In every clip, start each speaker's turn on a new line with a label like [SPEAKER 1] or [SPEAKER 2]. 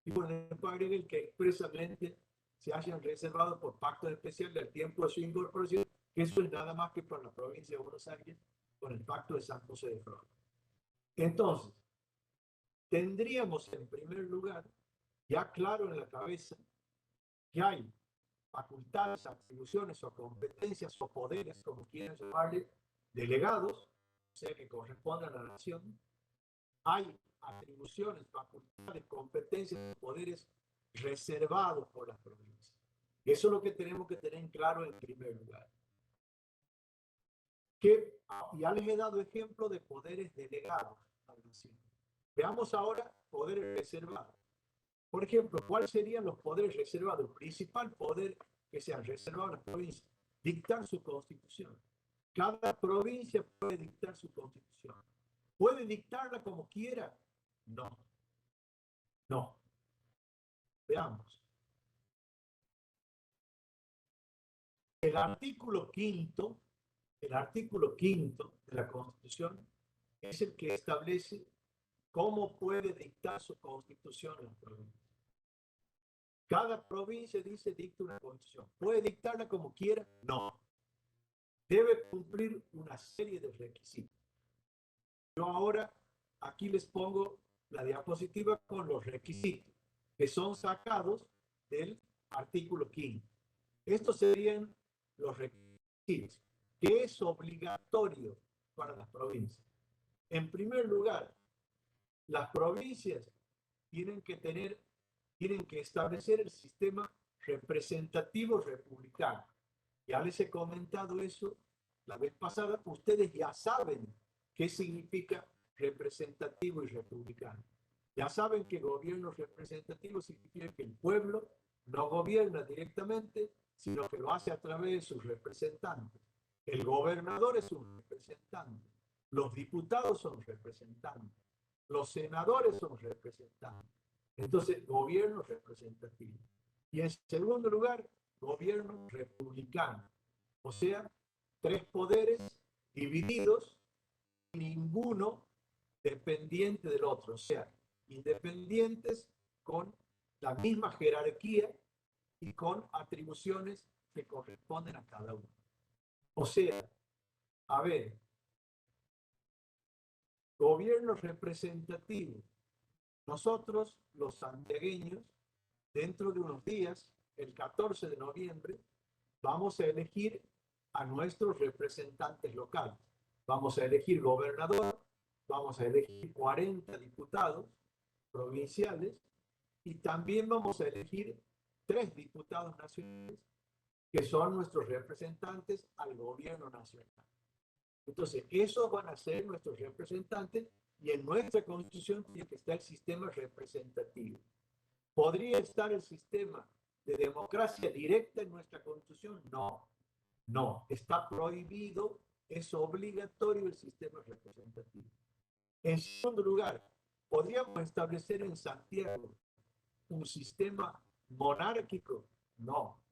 [SPEAKER 1] Y por ejemplo, agrega el que expresamente se hayan reservado por pacto especial del tiempo de su incorporación, que eso es nada más que para la provincia de Buenos Aires, con el pacto de San José de Flores. Entonces, tendríamos en primer lugar, ya claro en la cabeza, que hay facultades, atribuciones o competencias o poderes, como quieran llamarle, delegados, o sea, que corresponden a la nación. Hay atribuciones, facultades, competencias o poderes reservados por las provincias. Eso es lo que tenemos que tener en claro en primer lugar. Que ya les he dado ejemplo de poderes delegados a la nación. Veamos ahora poderes reservados. Por ejemplo, ¿cuáles serían los poderes reservados? El principal poder que se han reservado a las provincias, dictar su constitución. Cada provincia puede dictar su constitución. ¿Puede dictarla como quiera? No. No. Veamos. El artículo quinto de la Constitución es el que establece cómo puede dictar su constitución la provincia. Cada provincia dice dicta una constitución. ¿Puede dictarla como quiera? No. Debe cumplir una serie de requisitos. Yo ahora aquí les pongo la diapositiva con los requisitos que son sacados del artículo 5. Estos serían los requisitos que es obligatorio para las provincias. En primer lugar, las provincias tienen que establecer el sistema representativo republicano. Ya les he comentado eso la vez pasada. Ustedes ya saben qué significa representativo y republicano. Ya saben que gobierno representativo significa que el pueblo no gobierna directamente, sino que lo hace a través de sus representantes. El gobernador es un representante, los diputados son representantes, los senadores son representantes. Entonces, gobierno representativo. Y en segundo lugar, gobierno republicano. O sea, tres poderes divididos, ninguno dependiente del otro. O sea, independientes con la misma jerarquía y con atribuciones que corresponden a cada uno. O sea, a ver, gobierno representativo. Nosotros, los santiagueños, dentro de unos días, el 14 de noviembre, vamos a elegir a nuestros representantes locales. Vamos a elegir gobernador, vamos a elegir 40 diputados provinciales y también vamos a elegir 3 diputados nacionales que son nuestros representantes al gobierno nacional. Entonces, esos van a ser nuestros representantes y en nuestra constitución tiene que estar el sistema representativo. ¿Podría estar el sistema de democracia directa en nuestra constitución? No, no, está prohibido, es obligatorio el sistema representativo. En segundo lugar, ¿podríamos establecer en Santiago un sistema monárquico? No.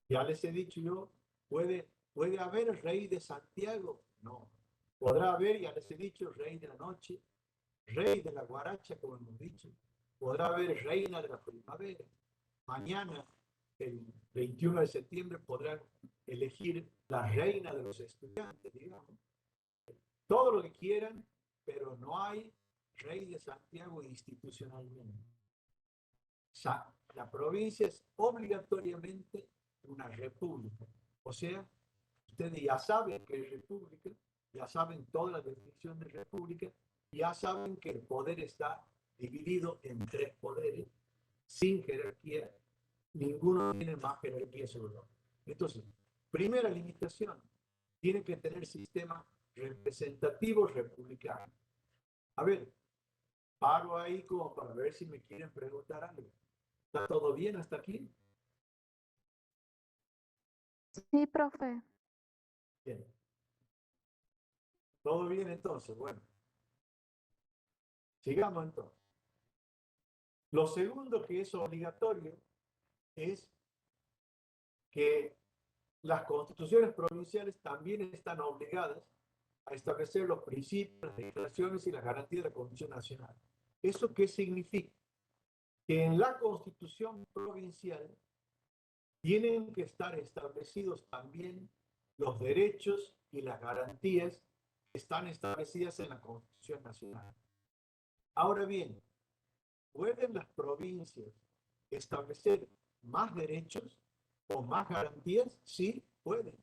[SPEAKER 1] Ya les he dicho yo, ¿puede haber rey de Santiago? No. Podrá haber, ya les he dicho, rey de la noche, rey de la guaracha, como hemos dicho. Podrá haber reina de la primavera. Mañana, el 21 de septiembre, podrán elegir la reina de los estudiantes, digamos. Todo lo que quieran, pero no hay rey de Santiago institucionalmente. La provincia es obligatoriamente una república. O sea, ustedes ya saben que es república, ya saben toda la definición de república, ya saben que el poder está dividido en 3 poderes, sin jerarquía, ninguno tiene más jerarquía sobre el otro. Entonces, primera limitación, tiene que tener sistema representativo republicano. A ver, paro ahí como para ver si me quieren preguntar algo. ¿Está todo bien hasta aquí?
[SPEAKER 2] Sí, profe.
[SPEAKER 1] Bien. ¿Todo bien entonces? Bueno. Sigamos entonces. Lo segundo que es obligatorio es que las constituciones provinciales también están obligadas a establecer los principios, las declaraciones y las garantías de la Constitución Nacional. ¿Eso qué significa? que en la Constitución provincial tienen que estar establecidos también los derechos y las garantías que están establecidas en la Constitución Nacional. Ahora bien, ¿pueden las provincias establecer más derechos o más garantías? Sí, pueden.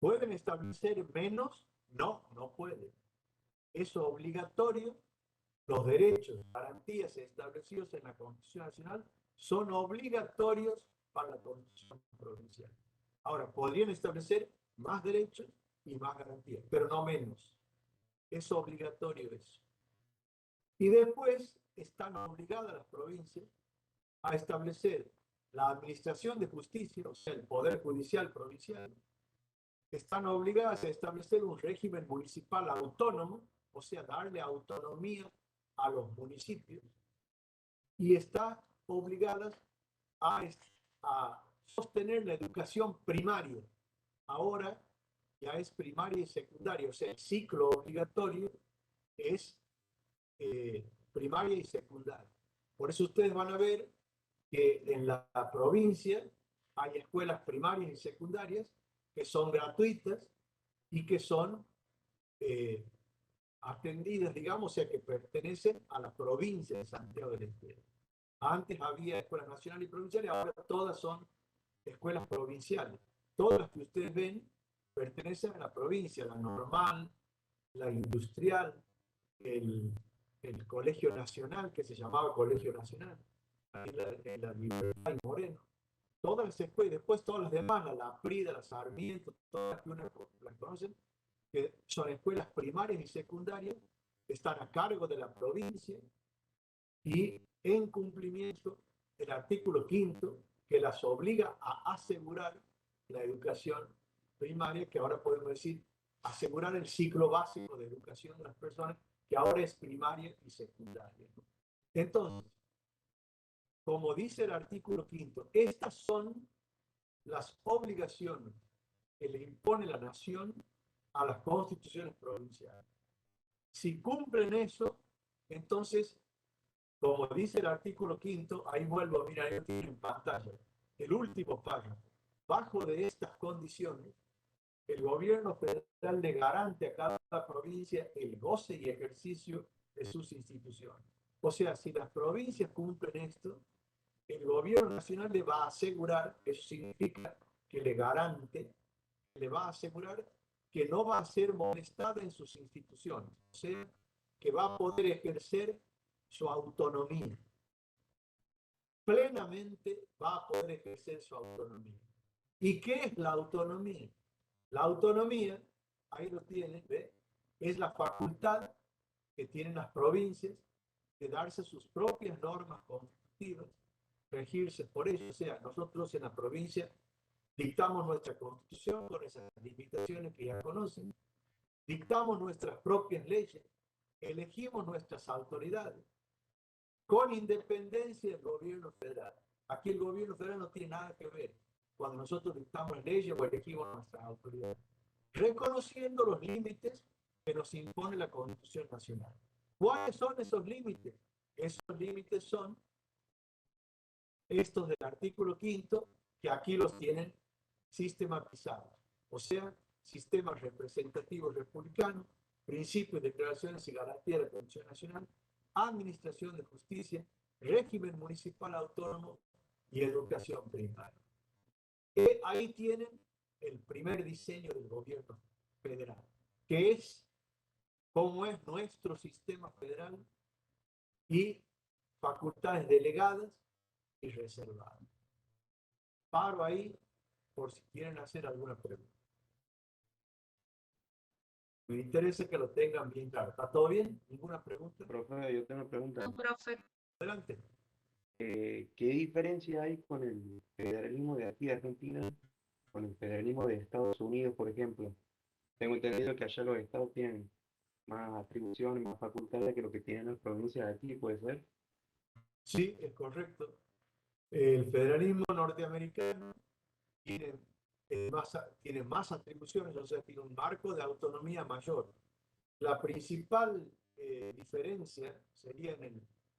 [SPEAKER 1] ¿Pueden establecer menos? No, no pueden. Es obligatorio. Los derechos, garantías establecidos en la Constitución Nacional son obligatorios para la Constitución Provincial. Ahora, podrían establecer más derechos y más garantías, pero no menos. Es obligatorio eso. Y después están obligadas las provincias a establecer la administración de justicia, o sea, el Poder Judicial Provincial. Están obligadas a establecer un régimen municipal autónomo, o sea, darle autonomía a los municipios, y están obligadas a sostener la educación primaria. Ahora ya es primaria y secundaria, o sea, el ciclo obligatorio es primaria y secundaria. Por eso ustedes van a ver que en la provincia hay escuelas primarias y secundarias que son gratuitas y que son atendidas, digamos, o sea, que pertenecen a la provincia de Santiago del Estero. Antes había escuelas nacionales y provinciales, ahora todas son escuelas provinciales. Todas las que ustedes ven pertenecen a la provincia, la normal, la industrial, el Colegio Nacional, que se llamaba Colegio Nacional, la Libertad y Moreno. Todas las escuelas, y después todas las demás, la Prida, la Sarmiento, todas las que uno las conocen, que son escuelas primarias y secundarias, están a cargo de la provincia y en cumplimiento del artículo 5º que las obliga a asegurar la educación primaria, que ahora podemos decir asegurar el ciclo básico de educación de las personas, que ahora es primaria y secundaria. Entonces, como dice el artículo 5º, estas son las obligaciones que le impone la nación a las constituciones provinciales. Si cumplen eso, entonces, como dice el artículo 5º, ahí vuelvo a mirar, ahí lo tienen en pantalla, el último párrafo. Bajo de estas condiciones, el gobierno federal le garante a cada provincia el goce y ejercicio de sus instituciones. O sea, si las provincias cumplen esto, el gobierno nacional le va a asegurar, eso significa que le garante, le va a asegurar que no va a ser molestada en sus instituciones, o sea, que va a poder ejercer su autonomía. Plenamente va a poder ejercer su autonomía. ¿Y qué es la autonomía? La autonomía, ahí lo tienen, ¿ve? Es la facultad que tienen las provincias de darse sus propias normas constitutivas, regirse por ello. O sea, nosotros en la provincia dictamos nuestra constitución con esas limitaciones que ya conocen, dictamos nuestras propias leyes, elegimos nuestras autoridades, con independencia del gobierno federal. Aquí el gobierno federal no tiene nada que ver cuando nosotros dictamos leyes o elegimos nuestras autoridades, reconociendo los límites que nos impone la Constitución Nacional. ¿Cuáles son esos límites? Esos límites son estos del artículo 5º, que aquí los tienen sistematizados. O sea, sistema representativo republicano, principios, declaraciones y garantías de la Constitución Nacional, administración de justicia, régimen municipal autónomo y educación primaria. Ahí tienen el primer diseño del gobierno federal, que es cómo es nuestro sistema federal y facultades delegadas y reservadas. Paro ahí por si quieren hacer alguna pregunta. Me interesa que lo tengan bien claro. ¿Está todo bien? ¿Ninguna pregunta?
[SPEAKER 3] Profe, yo tengo una pregunta.
[SPEAKER 2] No, profe.
[SPEAKER 1] Adelante.
[SPEAKER 3] ¿Qué diferencia hay con el federalismo de aquí de Argentina con el federalismo de Estados Unidos, por ejemplo? Tengo entendido que allá los estados tienen más atribuciones, más facultades que lo que tienen las provincias de aquí, ¿puede ser?
[SPEAKER 1] Sí, es correcto. El federalismo norteamericano tiene más atribuciones, o sea, tiene un marco de autonomía mayor. La principal diferencia sería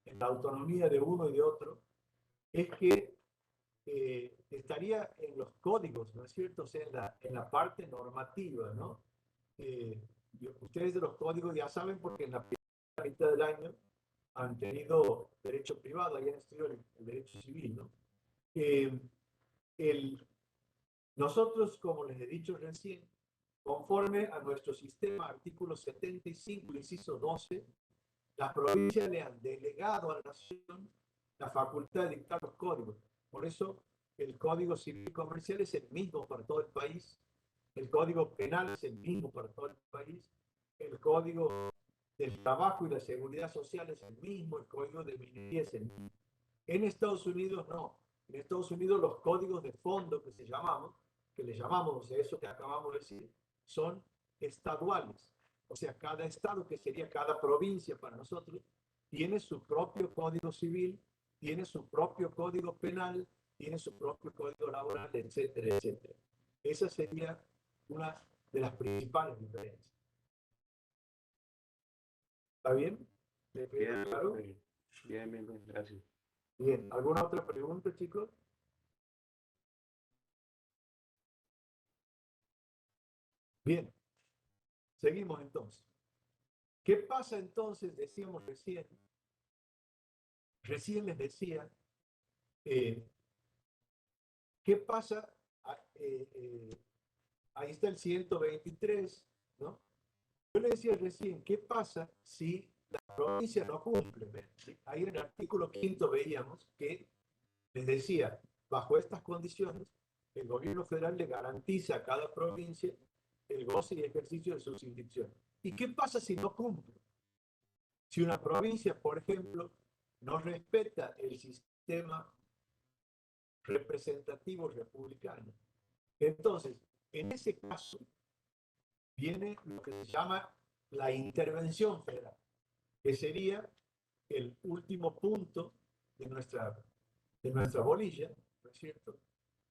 [SPEAKER 1] en la autonomía de uno y de otro, es que estaría en los códigos, ¿no es cierto? O sea, en la parte normativa, ¿no? Ustedes de los códigos ya saben porque en la primera mitad del año han tenido derecho privado, ahí han estudiado el derecho civil, ¿no? El, nosotros, como les he dicho recién, conforme a nuestro sistema, artículo 75, inciso 12, las provincias le han delegado a la nación la facultad de dictar los códigos. Por eso el Código Civil Comercial es el mismo para todo el país, el Código Penal es el mismo para todo el país, el Código del Trabajo y la Seguridad Social es el mismo, el Código de Minería es el mismo. En Estados Unidos no. En Estados Unidos los códigos de fondo que le llamamos, o sea, eso que acabamos de decir, son estaduales. O sea, cada estado, que sería cada provincia para nosotros, tiene su propio código civil, tiene su propio código penal, tiene su propio código laboral, etcétera, etcétera. Esa sería una de las principales diferencias. ¿Está bien?
[SPEAKER 3] Bien,
[SPEAKER 1] ¿Claro?
[SPEAKER 3] bien, bien, gracias.
[SPEAKER 1] Bien, ¿alguna otra pregunta, chicos? Bien, seguimos entonces. ¿Qué pasa entonces? Decíamos recién les decía, ¿qué pasa? Ahí está el 123, ¿no? Yo les decía recién, ¿qué pasa si la provincia no cumple? Ahí en el artículo 5 veíamos que les decía, bajo estas condiciones, el gobierno federal le garantiza a cada provincia el goce y ejercicio de sus instituciones. ¿Y qué pasa si no cumple? Si una provincia, por ejemplo, no respeta el sistema representativo republicano, entonces, en ese caso, viene lo que se llama la intervención federal, que sería el último punto de nuestra bolilla, ¿no es cierto?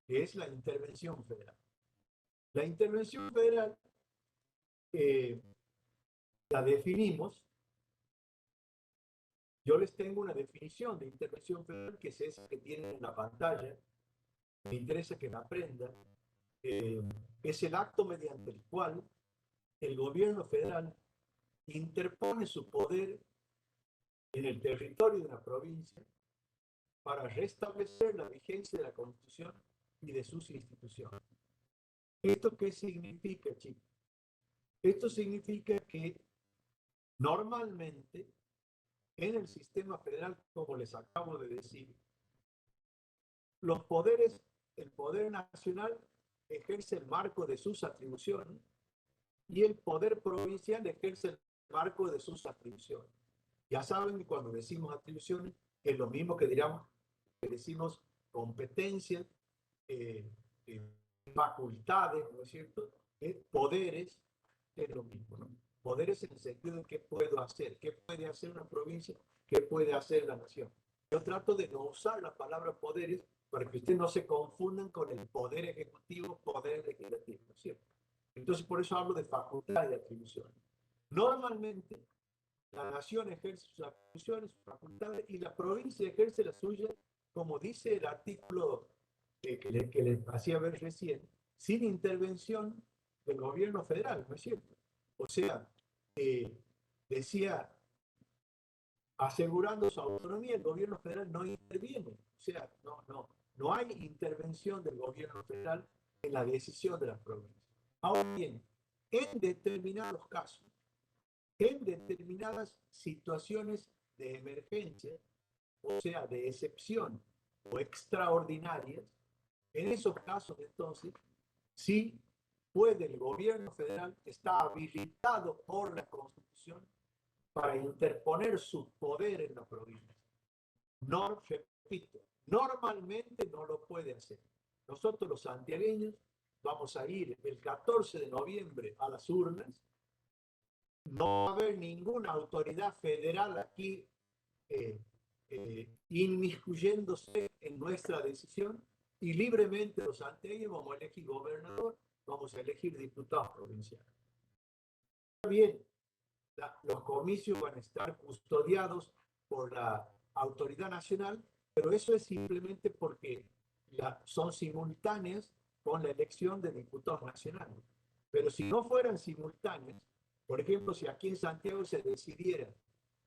[SPEAKER 1] Que es la intervención federal. La intervención federal la definimos. Yo les tengo una definición de intervención federal, que es esa que tienen en la pantalla. Me interesa que la aprendan. Es el acto mediante el cual el gobierno federal interpone su poder en el territorio de una provincia para restablecer la vigencia de la Constitución y de sus instituciones. ¿Esto qué significa, chicos? Esto significa que normalmente en el sistema federal, como les acabo de decir, los poderes, el poder nacional ejerce el marco de sus atribuciones y el poder provincial ejerce el marco de sus atribuciones. Ya saben que cuando decimos atribuciones es lo mismo que decimos competencias, facultades, ¿no es cierto? Poderes, es lo mismo, ¿no? Poderes en el sentido de qué puedo hacer, qué puede hacer una provincia, qué puede hacer la nación. Yo trato de no usar la palabra poderes para que ustedes no se confundan con el poder ejecutivo, poder legislativo, ¿no es cierto? Entonces, por eso hablo de facultades y atribuciones. Normalmente, la nación ejerce sus atribuciones, sus facultades, y la provincia ejerce la suya, como dice el artículo que les hacía ver recién, sin intervención del gobierno federal, ¿no es cierto? O sea, decía, asegurando su autonomía, el gobierno federal no interviene. O sea, no hay intervención del gobierno federal en la decisión de las provincias. Ahora bien, en determinados casos, en determinadas situaciones de emergencia, o sea, de excepción o extraordinarias, en esos casos, entonces, sí puede el gobierno federal, está habilitado por la Constitución para interponer su poder en la provincia. No, repito, normalmente no lo puede hacer. Nosotros los santiagueños vamos a ir el 14 de noviembre a las urnas. No va a haber ninguna autoridad federal aquí inmiscuyéndose en nuestra decisión, y libremente los santiagueños vamos a elegir gobernador, vamos a elegir diputados provinciales. Bien, los comicios van a estar custodiados por la autoridad nacional, pero eso es simplemente porque son simultáneas con la elección de diputados nacionales. Pero si no fueran simultáneas, por ejemplo, si aquí en Santiago se decidiera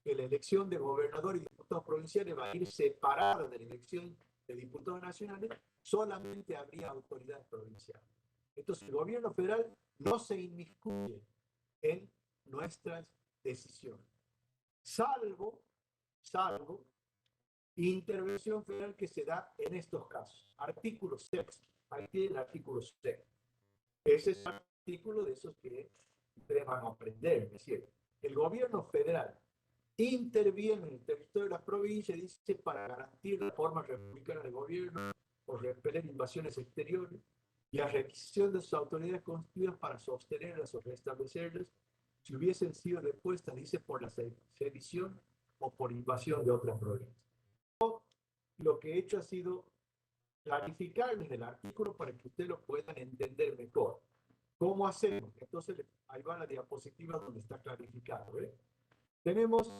[SPEAKER 1] que la elección de gobernador y diputados provinciales va a ir separada de la elección de diputados nacionales, solamente habría autoridades provinciales. Entonces, el gobierno federal no se inmiscuye en nuestras decisiones, salvo intervención federal que se da en estos casos. Artículo 6. Aquí el artículo 6. Ese es el artículo de esos que ustedes van a aprender. Es decir, el gobierno federal interviene en el territorio de la provincia, dice, para garantir la forma republicana de gobierno o repeler invasiones exteriores y la requisición de sus autoridades constituidas para sostenerlas o restablecerlas si hubiesen sido depuestas, dice, por la sedición o por invasión de otra provincia. Lo que he hecho ha sido clarificarles el artículo para que ustedes lo puedan entender mejor. ¿Cómo hacemos? Entonces, ahí va la diapositiva donde está clarificado. Tenemos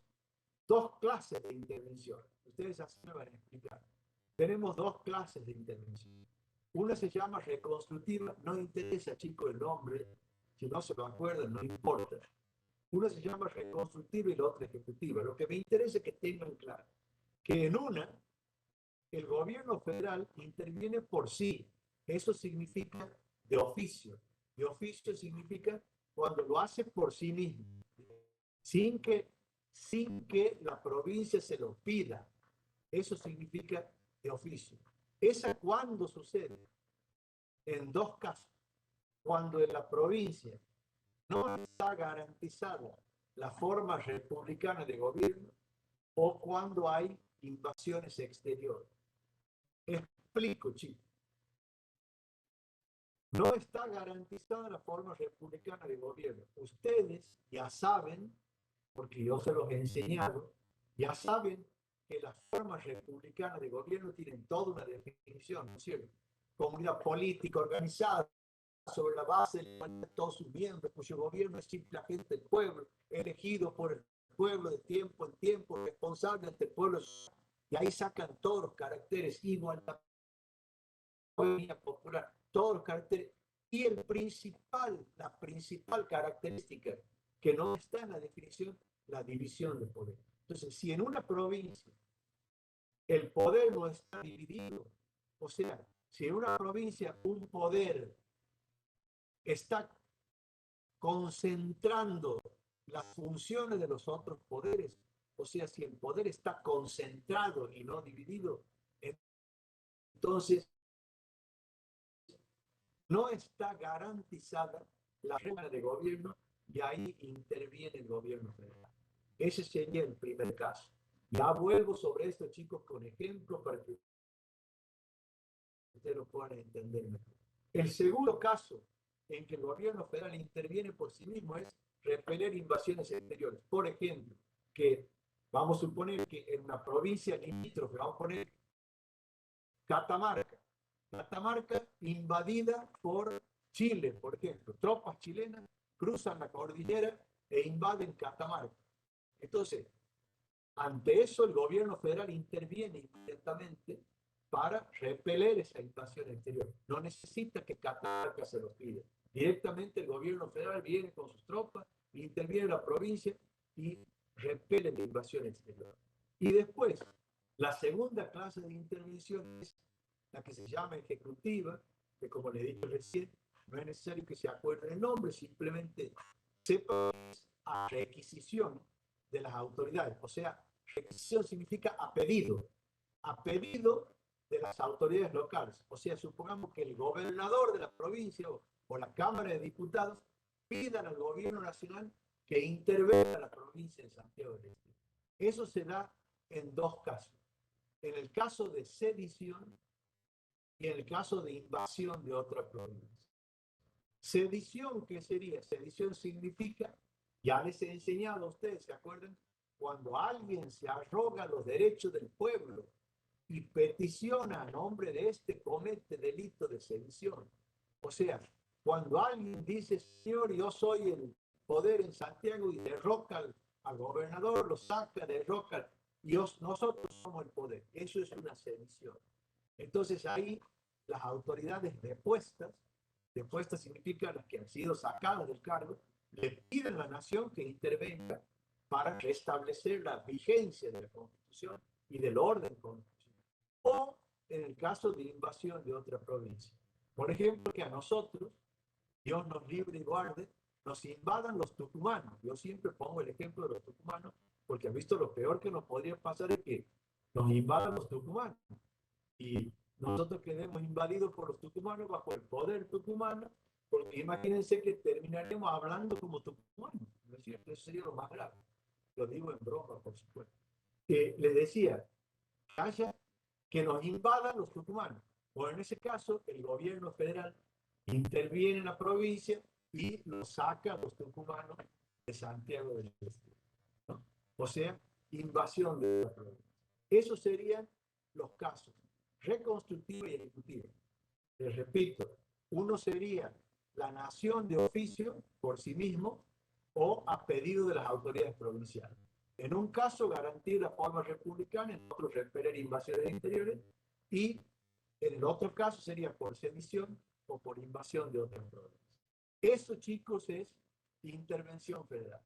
[SPEAKER 1] dos clases de intervención. Ustedes así me van a explicar. Tenemos dos clases de intervención. Una se llama reconstructiva, no interesa, chicos, el nombre, si no se lo acuerdan, no importa. Una se llama reconstructiva y la otra ejecutiva. Lo que me interesa es que tengan claro que en una, el gobierno federal interviene por sí. Eso significa de oficio. De oficio significa cuando lo hace por sí mismo, sin que la provincia se lo pida. Eso significa de oficio. ¿Esa cuándo sucede? En dos casos. Cuando en la provincia no está garantizada la forma republicana de gobierno o cuando hay invasiones exteriores. Explico, chicos. No está garantizada la forma republicana de gobierno. Ustedes ya saben, porque yo se los he enseñado, ya saben que las formas republicanas de gobierno tienen toda una definición, ¿no es cierto? Comunidad política organizada sobre la base de todos sus miembros, cuyo gobierno es simplemente el pueblo, elegido por el pueblo de tiempo en tiempo, responsable ante el pueblo. Y ahí sacan todos los caracteres, igualdad popular, todos los caracteres. Y la principal característica que no está en la definición, la división de poder. Entonces, si en una provincia el poder no está dividido, o sea, si en una provincia un poder está concentrando las funciones de los otros poderes, o sea, si el poder está concentrado y no dividido, entonces no está garantizada la regla de gobierno y ahí interviene el gobierno federal. Ese sería el primer caso. Ya vuelvo sobre esto, chicos, con ejemplos para que ustedes lo puedan entender mejor. El segundo caso en que el gobierno federal interviene por sí mismo es repeler invasiones exteriores. Por ejemplo, que vamos a suponer que en una provincia limítrofe, vamos a poner Catamarca, invadida por Chile, por ejemplo. Tropas chilenas cruzan la cordillera e invaden Catamarca. Entonces, ante eso el gobierno federal interviene inmediatamente para repeler esa invasión exterior. No necesita que Catamarca se lo pida. Directamente el gobierno federal viene con sus tropas, interviene en la provincia y repele la invasión exterior. Y después, la segunda clase de intervención es la que se llama ejecutiva, que como le dije recién, no es necesario que se acuerden el nombre, simplemente sepa a requisición de las autoridades. O sea, requisición significa a pedido de las autoridades locales. O sea, supongamos que el gobernador de la provincia o la Cámara de Diputados pidan al gobierno nacional que intervenga a la provincia de Santiago del Estero. Eso se da en dos casos. En el caso de sedición y en el caso de invasión de otra provincia. Sedición, ¿qué sería? Sedición significa, ya les he enseñado a ustedes, ¿se acuerdan? Cuando alguien se arroga los derechos del pueblo y peticiona a nombre de este, comete delito de sedición. O sea, cuando alguien dice, señor, yo soy el poder en Santiago y derroca al gobernador, lo saca, derroca, y nosotros somos el poder. Eso es una sedición. Entonces ahí las autoridades depuestas significa las que han sido sacadas del cargo, le piden a la nación que intervenga para restablecer la vigencia de la Constitución y del orden constitucional. O en el caso de invasión de otra provincia. Por ejemplo, que a nosotros, Dios nos libre y guarde, nos invadan los tucumanos. Yo siempre pongo el ejemplo de los tucumanos porque he visto lo peor que nos podría pasar es que nos invadan los tucumanos. Y nosotros quedemos invadidos por los tucumanos bajo el poder tucumano, porque imagínense que terminaremos hablando como tucumanos, ¿no es cierto? Eso sería lo más grave. Lo digo en broma, por supuesto. Que les decía, que nos invadan los tucumanos. O en ese caso, el gobierno federal interviene en la provincia y los saca a los tucumanos de Santiago del Estero, ¿no? O sea, invasión de la provincia. Esos serían los casos reconstructivo y ejecutivo. Les repito, uno sería la nación de oficio por sí mismo o a pedido de las autoridades provinciales. En un caso, garantir la forma republicana, en otro, repeler invasiones interiores, y en el otro caso sería por sedición o por invasión de otras provincias. Eso, chicos, es intervención federal.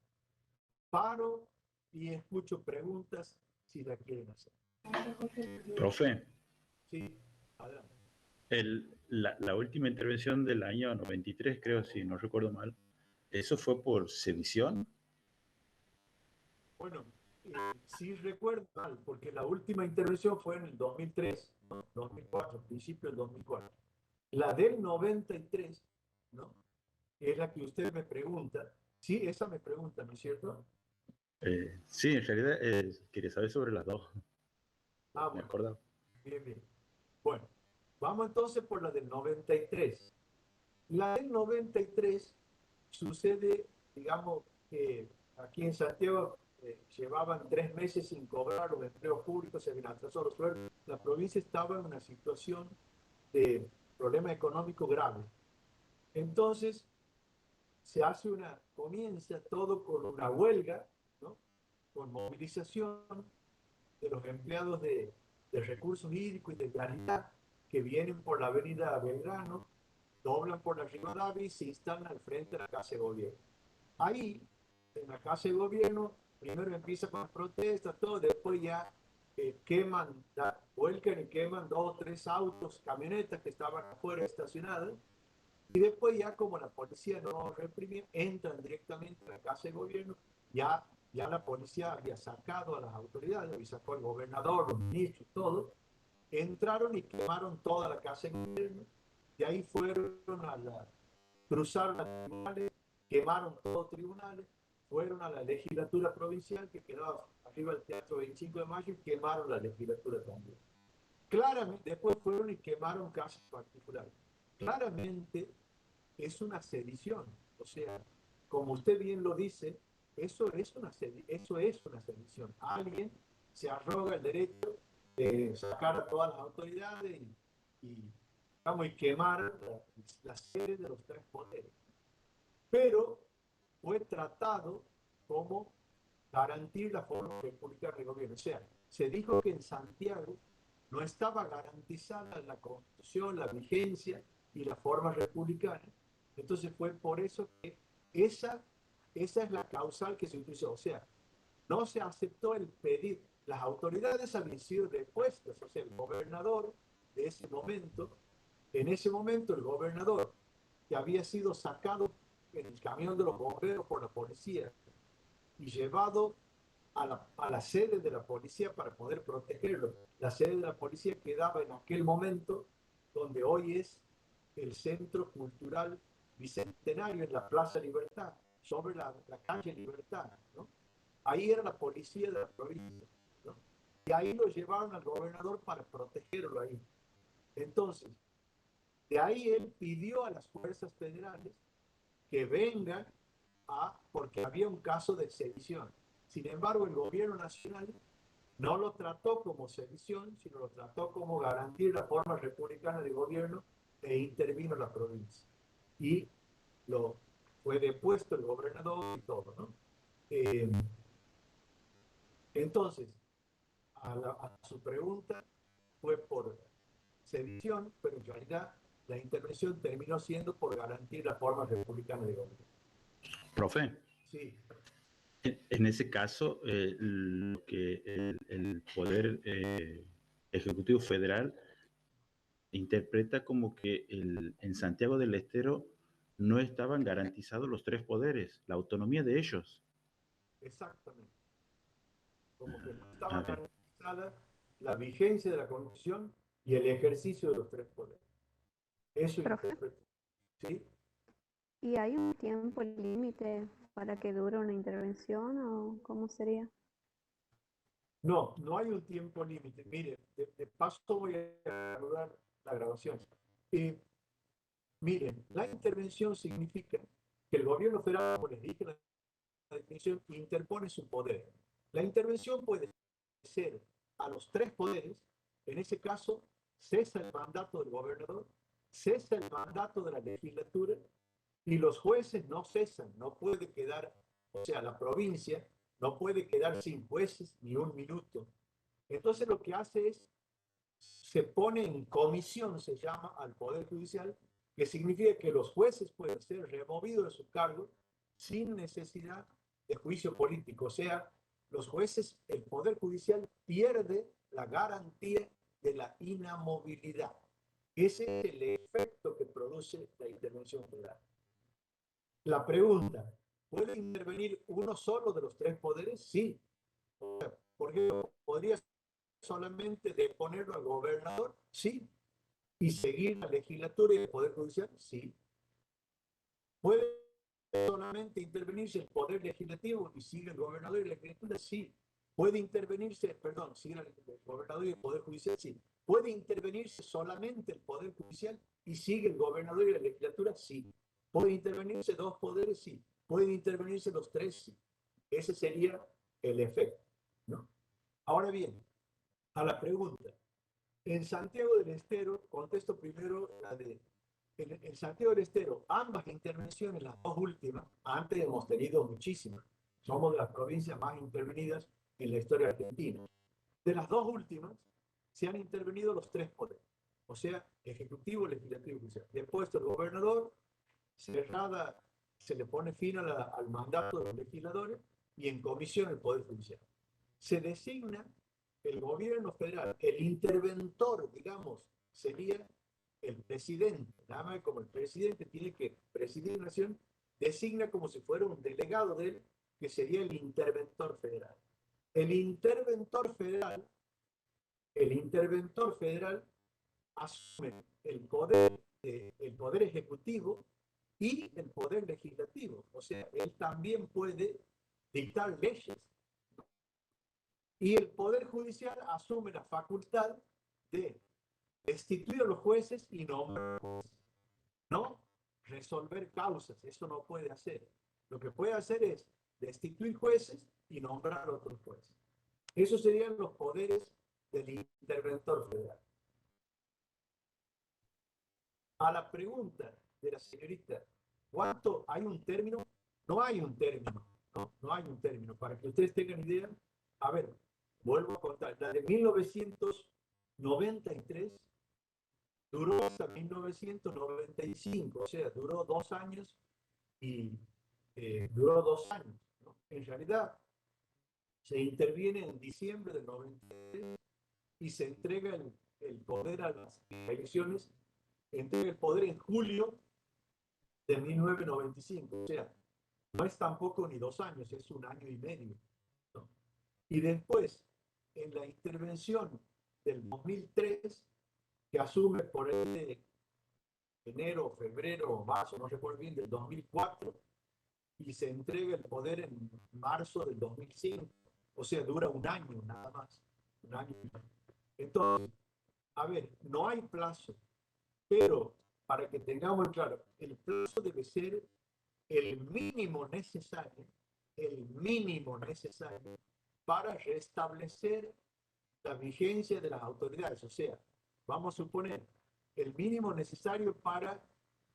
[SPEAKER 1] Paro y escucho preguntas si la quieren hacer.
[SPEAKER 4] Profe,
[SPEAKER 1] Sí, adelante.
[SPEAKER 4] la última intervención del año 93, creo, si no recuerdo mal, ¿eso fue por sedición?
[SPEAKER 1] Bueno, sí recuerdo mal, porque la última intervención fue en el 2003, ¿no? 2004, principio del 2004. La del 93, ¿no? Es la que usted me pregunta. Sí, esa me pregunta, ¿no es cierto?
[SPEAKER 4] Sí, en realidad quería saber sobre las dos.
[SPEAKER 1] Ah,
[SPEAKER 4] Me
[SPEAKER 1] bueno,
[SPEAKER 4] acordaba.
[SPEAKER 1] bien, bien. Bueno, vamos entonces por la del 93. La del 93 sucede, digamos, que aquí en Santiago llevaban 3 meses sin cobrar los empleos públicos, se habían atrasado los sueldos. La provincia estaba en una situación de problema económico grave. Entonces, comienza todo con una huelga, ¿no? Con movilización de los empleados de recursos hídricos y de Vialidad que vienen por la avenida Belgrano, doblan por la Rivadavia y se instalan al frente de la Casa de Gobierno. Ahí, en la Casa de Gobierno, primero empieza con las protestas, todo, después ya vuelcan y queman 2 o 3 autos, camionetas que estaban afuera estacionadas, y después ya como la policía no reprimía, entran directamente a la Casa de Gobierno, ya la policía había sacado a las autoridades, y sacó al gobernador, los ministros, todo, entraron y quemaron toda la Casa de Gobierno, de ahí cruzaron las tribunales, quemaron todos tribunales, fueron a la legislatura provincial que quedaba arriba del Teatro 25 de Mayo y quemaron la legislatura también. Claramente, después fueron y quemaron casas particulares. Claramente es una sedición. O sea, como usted bien lo dice, eso es una sedición. Alguien se arroga el derecho de sacar a todas las autoridades y quemar la sede de los 3 poderes. Pero fue tratado como garantir la forma republicana de gobierno. O sea, se dijo que en Santiago no estaba garantizada la Constitución, la vigencia y la forma republicana. Entonces fue por eso que esa es la causal que se utilizó. O sea, no se aceptó el pedido. Las autoridades habían sido depuestas. O sea, el gobernador de ese momento, en ese momento el gobernador que había sido sacado en el camión de los bomberos por la policía y llevado a la sede de la policía para poder protegerlo. La sede de la policía quedaba en aquel momento donde hoy es el Centro Cultural Bicentenario, en la Plaza Libertad, sobre la calle Libertad, ¿no? Ahí era la policía de la provincia, ¿no? Y ahí lo llevaron al gobernador para protegerlo ahí. Entonces, de ahí él pidió a las fuerzas federales que vengan porque había un caso de sedición. Sin embargo, el gobierno nacional no lo trató como sedición, sino lo trató como garantir la forma republicana de gobierno e intervino la provincia. Y fue depuesto el gobernador y todo, ¿no? Entonces, a su pregunta, fue por sedición, pero en realidad la intervención terminó siendo por garantir la forma republicana de gobierno.
[SPEAKER 4] Profe,
[SPEAKER 1] Sí,
[SPEAKER 4] en ese caso, lo que el Poder Ejecutivo Federal interpreta como que en Santiago del Estero no estaban garantizados los tres poderes, la autonomía de ellos.
[SPEAKER 1] exactamente. Como que no
[SPEAKER 4] A
[SPEAKER 1] estaba
[SPEAKER 4] ver,
[SPEAKER 1] garantizada la vigencia de la Constitución y el ejercicio de los tres poderes. Eso
[SPEAKER 2] Profe,
[SPEAKER 1] interpreta. ¿Sí?
[SPEAKER 2] ¿y hay un tiempo límite para que dure una intervención o cómo sería?
[SPEAKER 1] No, no hay un tiempo límite. Mire, de paso voy a anudar la grabación. Miren, la intervención significa que el gobierno federal, como les dije en la definición, interpone su poder. La intervención puede ser a los tres poderes, en ese caso, cesa el mandato del gobernador, cesa el mandato de la legislatura y los jueces no cesan, no puede quedar, o sea, la provincia no puede quedar sin jueces ni un minuto. Entonces lo que hace es, se pone en comisión, se llama, al Poder Judicial, que significa que los jueces pueden ser removidos de su cargo sin necesidad de juicio político. O sea, los jueces, el Poder Judicial pierde la garantía de la inamovilidad. Ese es el efecto que produce la intervención federal. La pregunta, ¿puede intervenir uno solo de los tres poderes? Sí. Porque podría solamente deponerlo al gobernador, sí. Y seguir la legislatura y el Poder Judicial, sí. ¿Puede solamente intervenirse el Poder Legislativo y sigue el gobernador y la legislatura? Sí. ¿Puede intervenirse, perdón, sigue el gobernador y el Poder Judicial? Sí. ¿Puede intervenirse solamente el Poder Judicial y sigue el gobernador y la legislatura? Sí. ¿Puede intervenirse dos poderes? Sí. ¿Pueden intervenirse los tres? Sí. Ese sería el efecto, ¿no? Ahora bien, a la pregunta. En Santiago del Estero, contesto primero la de en Santiago del Estero, ambas intervenciones, las dos últimas, antes hemos tenido muchísimas. Somos de las provincias más intervenidas en la historia argentina. De las dos últimas, se han intervenido los tres poderes, o sea, ejecutivo, legislativo y judicial. Después el gobernador, cerrada, se le pone fin al mandato de los legisladores y en comisión el Poder Judicial. Se designa el gobierno federal, el interventor, digamos, sería el presidente. Nada más como el presidente tiene que presidir la nación, designa como si fuera un delegado de él, que sería el interventor federal. El interventor federal, el interventor federal asume el poder ejecutivo y el poder legislativo. O sea, él también puede dictar leyes. Y el Poder Judicial asume la facultad de destituir a los jueces y nombrar jueces. No resolver causas, eso no puede hacer. Lo que puede hacer es destituir jueces y nombrar otros jueces. Esos serían los poderes del interventor federal. A la pregunta de la señorita, ¿cuánto hay un término? No hay un término, no hay un término. Para que ustedes tengan idea, a ver, vuelvo a contar, la de 1993 duró hasta 1995, o sea, duró 2 años y duró 2 años, ¿no? En realidad, se interviene en diciembre del 93 y se entrega el poder a las elecciones, entrega el poder en julio de 1995, o sea, no es tampoco ni 2 años, es 1 año y medio, ¿no? Y después, en la intervención del 2003, que asume por el de enero, febrero o marzo, no recuerdo bien, del 2004, y se entrega el poder en marzo del 2005. O sea, dura 1 año nada más. 1 año. Entonces, a ver, no hay plazo, pero para que tengamos claro, el plazo debe ser el mínimo necesario para restablecer la vigencia de las autoridades. O sea, vamos a suponer el mínimo necesario para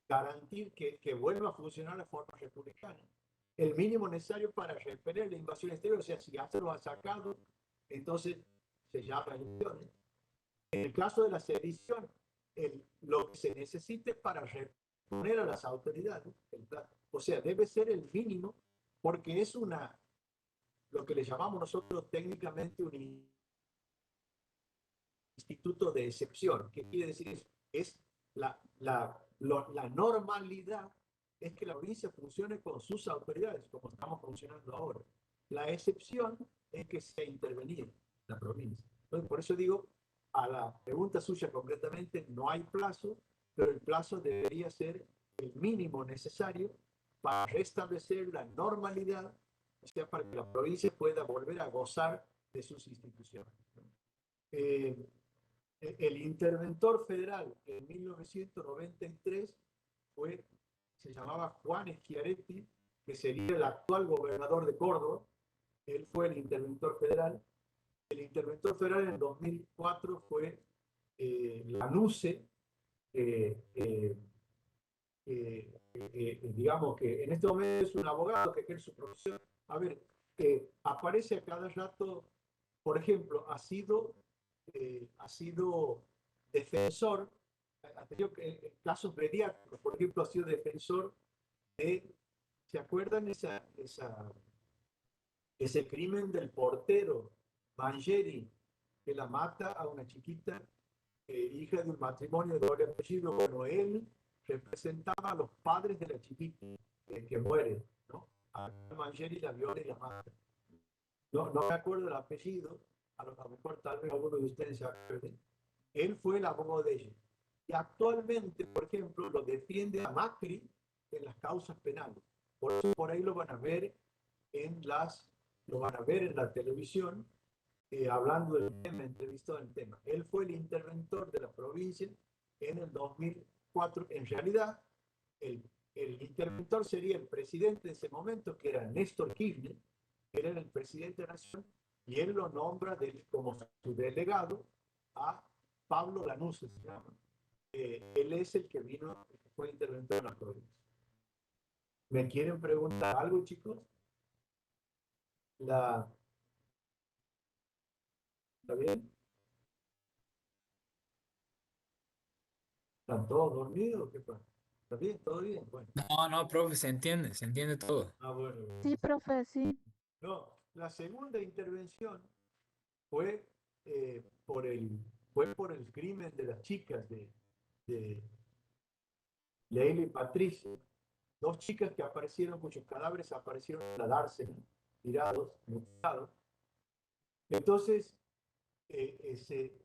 [SPEAKER 1] garantir que vuelva a funcionar la forma republicana. El mínimo necesario para repeler la invasión exterior. O sea, si ya se lo ha sacado, entonces se llama elecciones. En el caso de la sedición, lo que se necesite para reponer a las autoridades, o sea, debe ser el mínimo, porque es lo que le llamamos nosotros técnicamente un instituto de excepción. ¿Qué quiere decir eso? Es la normalidad es que la provincia funcione con sus autoridades, como estamos funcionando ahora. La excepción es que sea intervenir la provincia. Entonces, por eso digo, a la pregunta suya concretamente, no hay plazo, pero el plazo debería ser el mínimo necesario para restablecer la normalidad, o sea, para que la provincia pueda volver a gozar de sus instituciones. El interventor federal en 1993 se llamaba Juan Schiaretti, que sería el actual gobernador de Córdoba. Él fue el interventor federal. El interventor federal en 2004 fue Lanusse, digamos que en este momento es un abogado que ejerce su profesión. A ver, aparece a cada rato, por ejemplo, ha sido defensor, ha tenido casos mediáticos, por ejemplo, ha sido defensor de, ¿se acuerdan ese crimen del portero Mangieri, que la mata a una chiquita, hija de un matrimonio de doble apellido? Bueno, él representaba a los padres de la chiquita que muere, ¿no? A Mangieri la viola y la mata. No me acuerdo el apellido, a lo mejor tal vez alguno de ustedes se acuerden. Él fue el abogado de ella. Y actualmente, por ejemplo, lo defiende a Macri en las causas penales. Por eso por ahí lo van a ver en la televisión, hablando del tema, entrevistado del tema. Él fue el interventor de la provincia en el 2004. En realidad, el interventor sería el presidente de ese momento, que era Néstor Kirchner. Él era el presidente de la nación, y él lo nombra como su delegado a Pablo Lanusse, se llama. Él es el que fue interventor en la provincia. ¿Me quieren preguntar algo, chicos? ¿Está bien? ¿Están todos dormidos? ¿Qué pasa? ¿Está bien? ¿Todo bien? Bueno.
[SPEAKER 5] No, profe, se entiende todo.
[SPEAKER 1] Bueno.
[SPEAKER 2] Sí, profe, sí.
[SPEAKER 1] No, la segunda intervención fue, por el crimen de las chicas de Leila y Patricia, dos chicas que aparecieron, cuyos cadáveres aparecieron en la dársena, tirados, mutilados. Entonces, se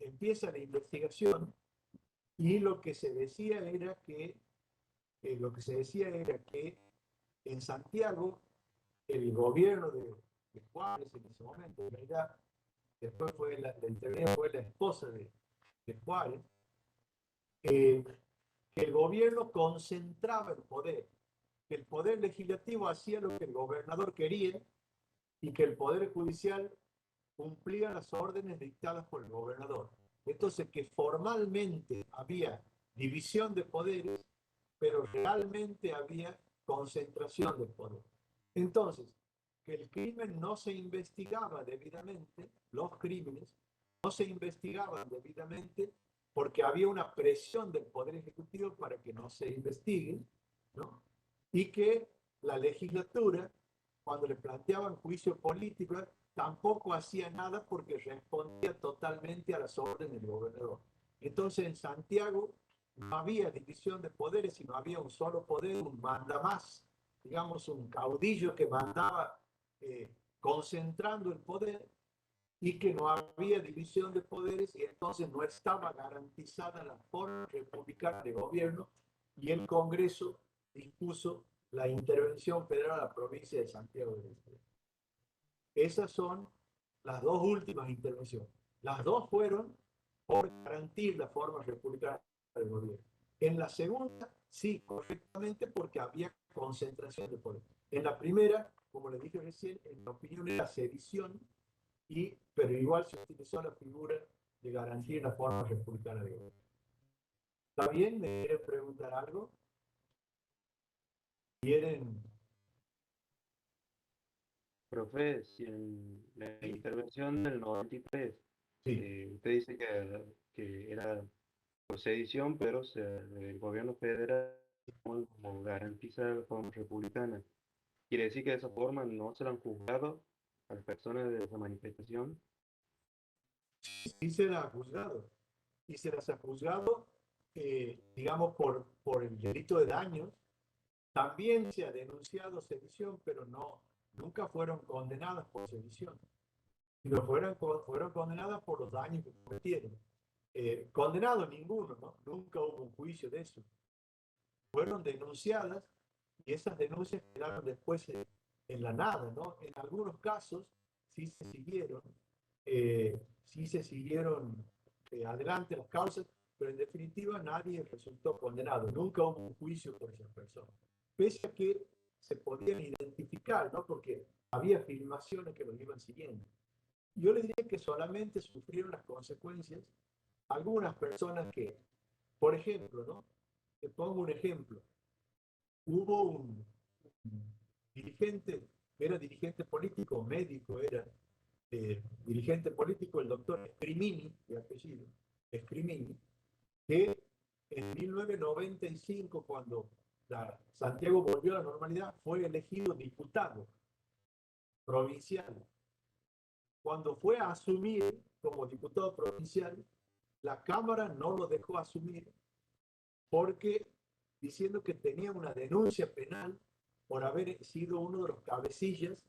[SPEAKER 1] empieza la investigación, y lo que se decía era que en Santiago el gobierno de Juárez en ese momento, en realidad después la intervenida fue la esposa de Juárez, que el gobierno concentraba el poder, que el poder legislativo hacía lo que el gobernador quería, y que el poder judicial cumplía las órdenes dictadas por el gobernador. Entonces, que formalmente había división de poderes, pero realmente había concentración de poder. Entonces, que el crimen no se investigaba debidamente, los crímenes no se investigaban debidamente porque había una presión del Poder Ejecutivo para que no se investiguen, ¿no? Y que la legislatura, cuando le planteaban juicio político, tampoco hacía nada porque respondía totalmente a las órdenes del gobernador. Entonces, en Santiago no había división de poderes, sino había un solo poder, un mandamás, digamos, un caudillo que mandaba concentrando el poder, y que no había división de poderes, y entonces no estaba garantizada la forma republicana de gobierno, y el Congreso dispuso la intervención federal a la provincia de Santiago del Estero. Esas son las dos últimas intervenciones. Las dos fueron por garantir la forma republicana del gobierno. En la segunda, sí, correctamente, porque había concentración de poder. En la primera, como les dije recién, en mi opinión era sedición, pero igual se utilizó la figura de garantir la forma republicana de gobierno. ¿Está bien? ¿Me quieren preguntar algo? ¿Quieren?
[SPEAKER 3] Profe, si en la intervención del 93
[SPEAKER 1] Sí,
[SPEAKER 3] Usted dice que era por sedición, pero el gobierno federal como garantiza la forma republicana. Quiere decir que de esa forma no se le han juzgado a las personas de esa manifestación.
[SPEAKER 1] sí se la ha juzgado. Y se las ha juzgado, digamos, por el delito de daños. También se ha denunciado sedición, pero no, nunca fueron condenadas por sedición. Sino fueron condenadas por los daños que cometieron. Condenados ninguno, ¿no? Nunca hubo un juicio de eso. Fueron denunciadas y esas denuncias quedaron después en la nada, ¿no? En algunos casos sí se siguieron adelante las causas, pero en definitiva nadie resultó condenado. Nunca hubo un juicio por esas personas. Pese a que se podían identificar, ¿no? Porque había filmaciones que los iban siguiendo. Yo le diría que solamente sufrieron las consecuencias algunas personas que, por ejemplo, ¿no? Te pongo un ejemplo. Hubo un dirigente, era dirigente político, médico, era dirigente político, el doctor Scrimini, de apellido, Scrimini, que en 1995, cuando Santiago volvió a la normalidad, fue elegido diputado provincial. Cuando fue a asumir como diputado provincial, la Cámara no lo dejó asumir porque diciendo que tenía una denuncia penal por haber sido uno de los cabecillas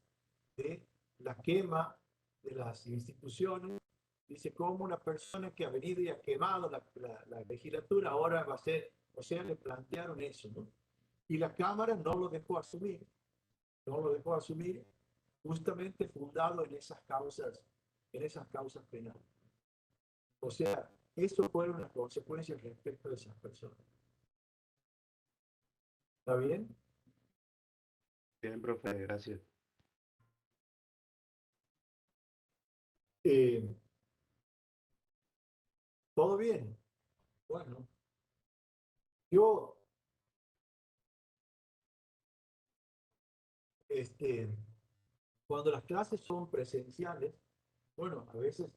[SPEAKER 1] de la quema de las instituciones. Dice, como una persona que ha venido y ha quemado la legislatura ahora va a ser, o sea, le plantearon eso, ¿no? Y la Cámara no lo dejó asumir, no lo dejó asumir, justamente fundado en esas causas penales. O sea, eso fueron las consecuencias respecto de esas personas. ¿Está bien?
[SPEAKER 3] Bien, profe, gracias.
[SPEAKER 1] Eh, ¿Todo bien? Bueno, yo, este, cuando las clases son presenciales, bueno, a veces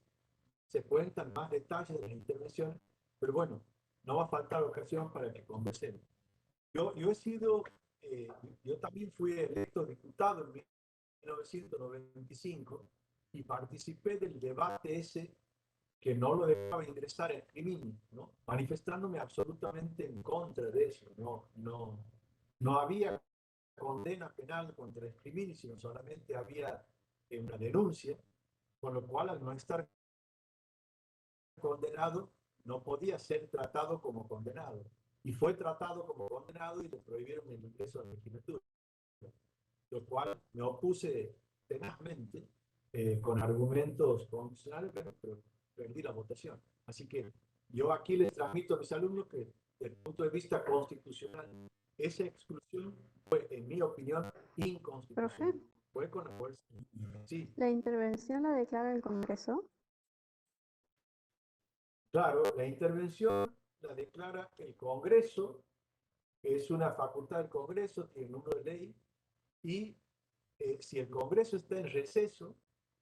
[SPEAKER 1] se cuentan más detalles de la intervención, pero bueno, no va a faltar ocasión para que conversemos. Yo he sido, eh, yo también fui electo diputado en 1995 y participé del debate ese que no lo dejaba ingresar en Rimini, ¿no? Manifestándome absolutamente en contra de eso. No había condena penal contra Rimini, sino solamente había una denuncia, con lo cual al no estar condenado no podía ser tratado como condenado. Y fue tratado como condenado y le prohibieron el ingreso a la legislatura, lo cual me opuse tenazmente con argumentos constitucionales, pero perdí la votación. Así que yo aquí les transmito a mis alumnos que desde el punto de vista constitucional, esa exclusión fue, en mi opinión,
[SPEAKER 2] Profe,
[SPEAKER 1] inconstitucional. Fue con la fuerza. Sí,
[SPEAKER 2] ¿la intervención la declara el Congreso?
[SPEAKER 1] claro, la intervención la declara el Congreso, es una facultad del Congreso, tiene número de ley, y si el Congreso está en receso,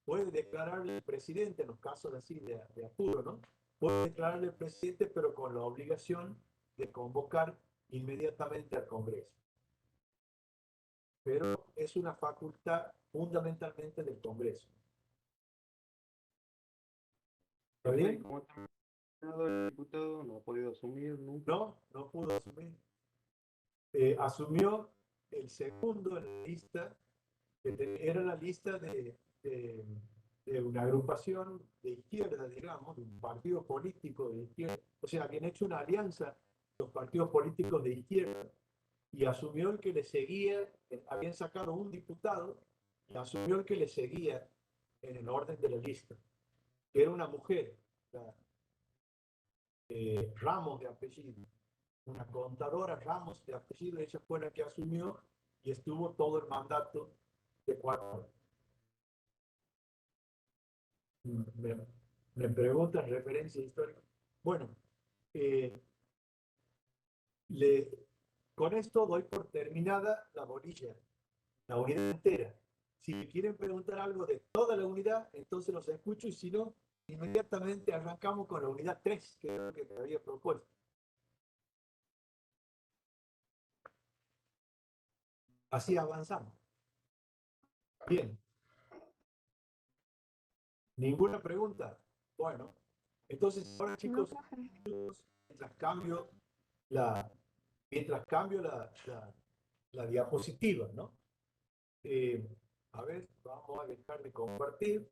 [SPEAKER 1] puede declararle el presidente, en los casos así de apuro, ¿no? Puede declararle el presidente, pero con la obligación de convocar inmediatamente al Congreso. Pero es una facultad fundamentalmente del Congreso. ¿Está
[SPEAKER 3] Profe,
[SPEAKER 1] bien?
[SPEAKER 3] ¿cómo está el diputado? No ha podido asumir nunca.
[SPEAKER 1] No pudo asumir. Asumió el segundo en la lista, era la lista de una agrupación de izquierda, digamos, de un partido político de izquierda. O sea, habían hecho una alianza los partidos políticos de izquierda y asumió el que le seguía, habían sacado un diputado y asumió el que le seguía en el orden de la lista, que era una mujer, Ramos de apellido, una contadora Ramos de apellido, ella fue la que asumió y estuvo todo el mandato de 4 años. Me, me preguntan referencia histórica. Bueno, eh, le, con esto doy por terminada la bolilla, la unidad entera. Si me quieren preguntar algo de toda la unidad, entonces los escucho y si no, inmediatamente arrancamos con la unidad 3, que es lo que te había propuesto. Así avanzamos. Bien. ¿Ninguna pregunta? Bueno, entonces ahora,
[SPEAKER 2] No,
[SPEAKER 1] chicos,
[SPEAKER 2] profe.
[SPEAKER 1] mientras cambio la, la diapositiva, ¿no? A ver, vamos a dejar de compartir.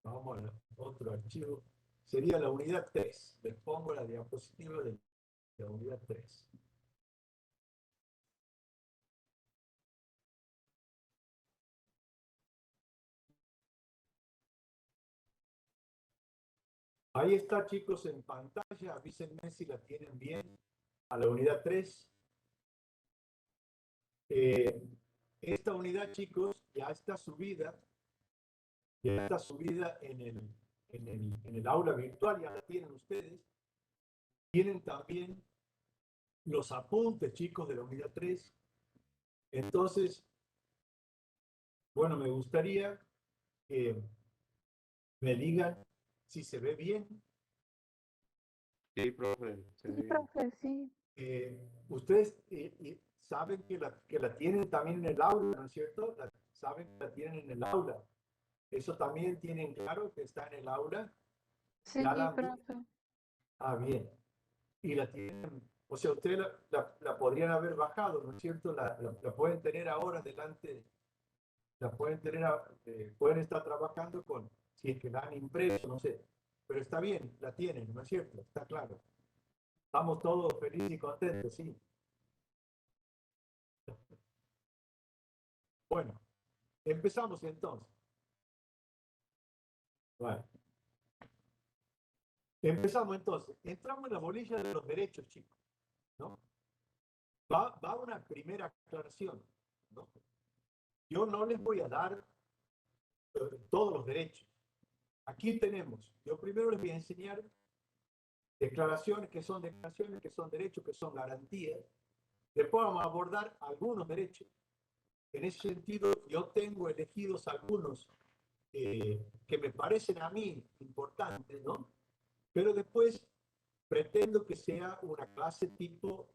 [SPEAKER 1] Vamos a otro archivo. Sería la unidad 3. Les pongo la diapositiva de la unidad 3. Ahí está, chicos, en pantalla. Avísenme si la tienen bien. A la unidad 3. Esta unidad, chicos, ya está subida. Ya está subida en el aula virtual. Ya la tienen ustedes. Tienen también los apuntes, chicos, de la unidad 3. Entonces, bueno, me gustaría que me digan si se ve bien.
[SPEAKER 3] Sí, profe, se
[SPEAKER 2] Sí,
[SPEAKER 3] ve bien.
[SPEAKER 2] profe, sí.
[SPEAKER 1] Ustedes saben que la tienen también en el aula, ¿no es cierto? Saben que la tienen en el aula. Eso también tienen claro que está en el aula.
[SPEAKER 2] Sí,
[SPEAKER 1] Ya la,
[SPEAKER 2] profe.
[SPEAKER 1] bien. Y la tienen, o sea, ustedes la podrían haber bajado, ¿no es cierto? La pueden tener ahora delante, la pueden tener, pueden estar trabajando con, si es que la han impreso, no sé. Pero está bien, la tienen, ¿no es cierto? Está claro. Estamos todos felices y contentos, sí. Bueno, empezamos entonces. Bueno. Empezamos entonces. Entramos en la bolilla de los derechos, chicos, ¿no? Va una primera aclaración, ¿no? Yo no les voy a dar todos los derechos. Aquí tenemos, yo primero les voy a enseñar declaraciones, que son derechos, que son garantías. Después vamos a abordar algunos derechos. En ese sentido, yo tengo elegidos algunos que me parecen a mí importantes, ¿no? Pero después pretendo que sea una clase tipo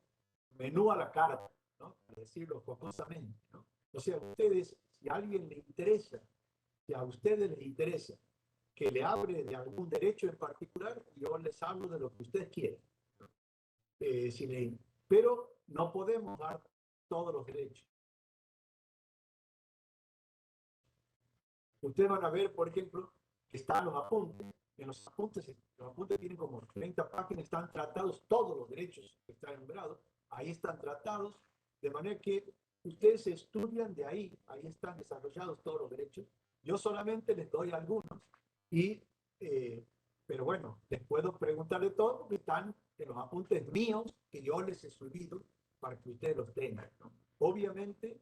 [SPEAKER 1] menú a la carta, ¿no? Para decirlo jocosamente, ¿no? O sea, ustedes, si a alguien le interesa, si a ustedes les interesa que le hable de algún derecho en particular, yo les hablo de lo que ustedes quieren. Pero no podemos dar todos los derechos. Ustedes van a ver, por ejemplo, que están los apuntes. En los apuntes tienen como 30 páginas, están tratados todos los derechos que están enumerados. Ahí están tratados, de manera que ustedes estudian de ahí, ahí están desarrollados todos los derechos. Yo solamente les doy algunos, pero bueno, les puedo preguntar de todo porque están en los apuntes míos que yo les he subido para que ustedes los tengan, ¿no? Obviamente,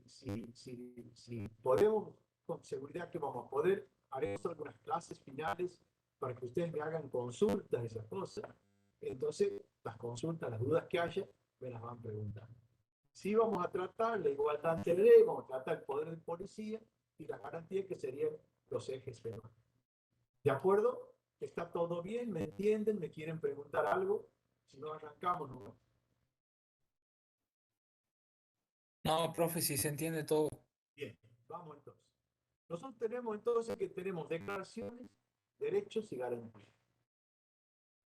[SPEAKER 1] si podemos, con seguridad que vamos a poder, haremos algunas clases finales para que ustedes me hagan consultas, esas cosas. Entonces, las consultas, las dudas que haya, me las van preguntando. Sí vamos a tratar la igualdad ante ley, vamos a tratar el poder de policía y la garantía, que serían los ejes penales. ¿De acuerdo? ¿Está todo bien? ¿Me entienden? ¿Me quieren preguntar algo? Si no, arrancamos, ¿no?
[SPEAKER 5] No, profe, si se entiende todo.
[SPEAKER 1] Bien, vamos entonces. Nosotros tenemos entonces que tenemos declaraciones, derechos y garantías.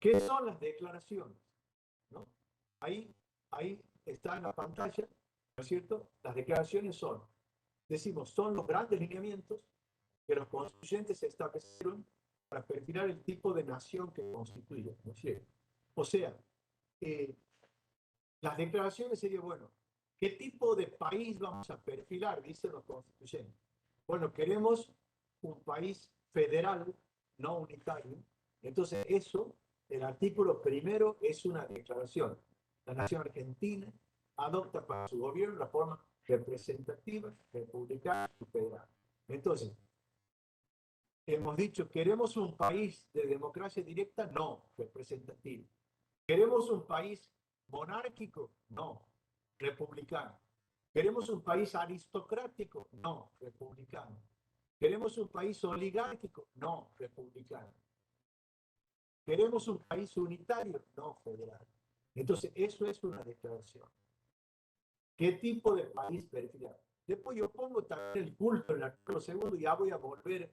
[SPEAKER 1] ¿Qué son las declaraciones? ¿No? Ahí está en la pantalla, ¿no es cierto? Las declaraciones son, decimos, son los grandes lineamientos que los constituyentes establecieron para perfilar el tipo de nación que constituye, ¿no es cierto? O sea, las declaraciones serían, bueno, ¿qué tipo de país vamos a perfilar? Dicen los constituyentes. Bueno, queremos un país federal, no unitario. Entonces, eso, el artículo primero es una declaración. La nación argentina adopta para su gobierno la forma representativa, republicana y federal. Entonces, hemos dicho, ¿queremos un país de democracia directa? No, representativa. ¿Queremos un país monárquico? No, republicano. ¿Queremos un país aristocrático? No, republicano. ¿Queremos un país oligárquico? No, republicano. ¿Queremos un país unitario? No, federal. Entonces, eso es una declaración. ¿Qué tipo de país prefiere? Después yo pongo también el culto en el artículo segundo y ya voy a volver,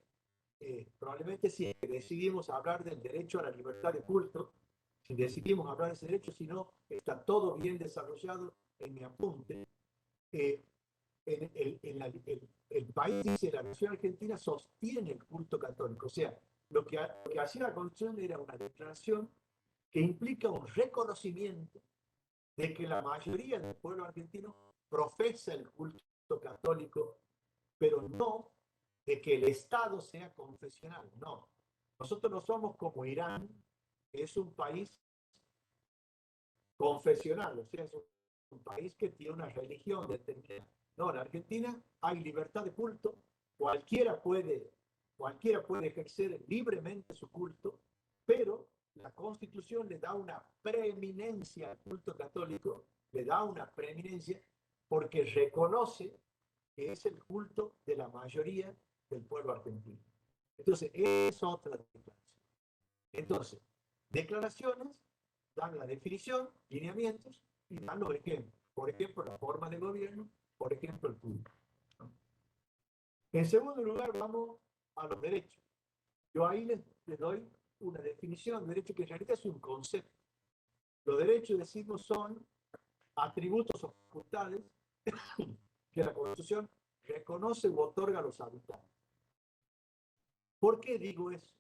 [SPEAKER 1] probablemente si decidimos hablar del derecho a la libertad de culto, si decidimos hablar de ese derecho, si no, está todo bien desarrollado en mi apunte. El país, dice, la nación argentina sostiene el culto católico. O sea, lo que hacía la Constitución era una declaración que implica un reconocimiento de que la mayoría del pueblo argentino profesa el culto católico, pero no de que el Estado sea confesional, no. Nosotros no somos como Irán, que es un país confesional, o sea, es un país que tiene una religión determinada. No, en Argentina hay libertad de culto, cualquiera puede ejercer libremente su culto, pero la Constitución le da una preeminencia al culto católico, le da una preeminencia porque reconoce que es el culto de la mayoría del pueblo argentino. Entonces, es otra declaración. Entonces, declaraciones dan la definición, lineamientos y dan los ejemplos. Por ejemplo, la forma de gobierno, por ejemplo, el culto. En segundo lugar, vamos a los derechos. Yo ahí les doy una definición de derecho que en realidad es un concepto. Los derechos, decimos, son atributos o facultades que la Constitución reconoce u otorga a los habitantes. ¿Por qué digo eso?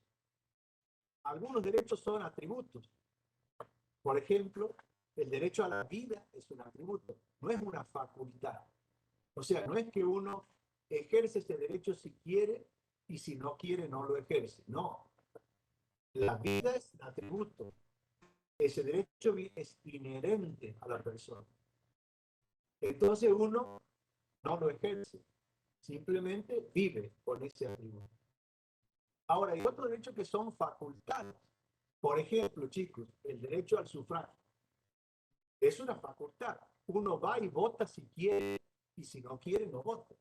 [SPEAKER 1] Algunos derechos son atributos. Por ejemplo, el derecho a la vida es un atributo, no es una facultad. O sea, no es que uno ejerce ese derecho si quiere y si no quiere no lo ejerce. No. La vida es un atributo. Ese derecho es inherente a la persona. Entonces uno no lo ejerce, simplemente vive con ese atributo. Ahora, hay otros derechos que son facultades. Por ejemplo, chicos, el derecho al sufragio. Es una facultad. Uno va y vota si quiere y si no quiere, no vota.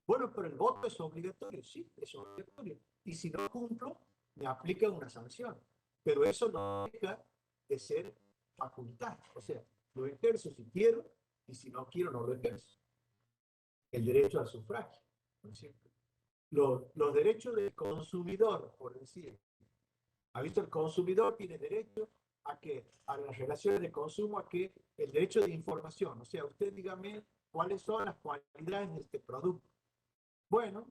[SPEAKER 1] Bueno, pero el voto es obligatorio. Sí, es obligatorio. Y si no cumplo, me aplican una sanción. Pero eso no deja de ser facultad. O sea, lo ejerzo si quiero y si no quiero, no lo ejerzo. El derecho al sufragio, por ejemplo. Los derechos del consumidor, por decir. ¿Ha visto? El consumidor tiene derecho a las relaciones de consumo, a que el derecho de información. O sea, usted dígame cuáles son las cualidades de este producto. Bueno,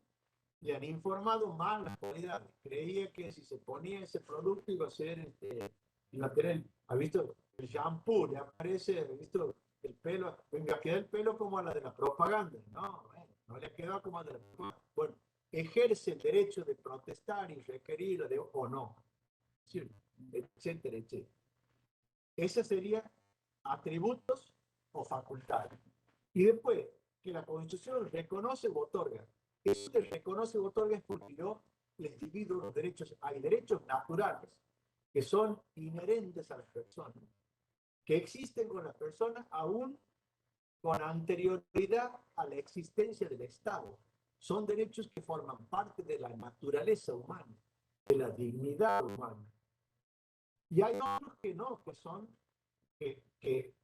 [SPEAKER 1] le han informado mal las cualidades. Creía que si se ponía ese producto iba a ser, iba a tener, ¿ha visto? El shampoo, le aparece, ¿ha visto? El pelo, venga, queda el pelo como a la de la propaganda. No, bueno, no le ha quedado como a la de la propaganda. Bueno, ejerce el derecho de protestar y requerir o no. ¿Sí? Etcétera, etcétera. Esos serían atributos o facultades. Y después, que la Constitución reconoce o otorga. Eso que reconoce o otorga es porque yo les divido los derechos. Hay derechos naturales que son inherentes a las personas, que existen con la persona aún con anterioridad a la existencia del Estado. Son derechos que forman parte de la naturaleza humana, de la dignidad humana. Y hay otros que no, que son que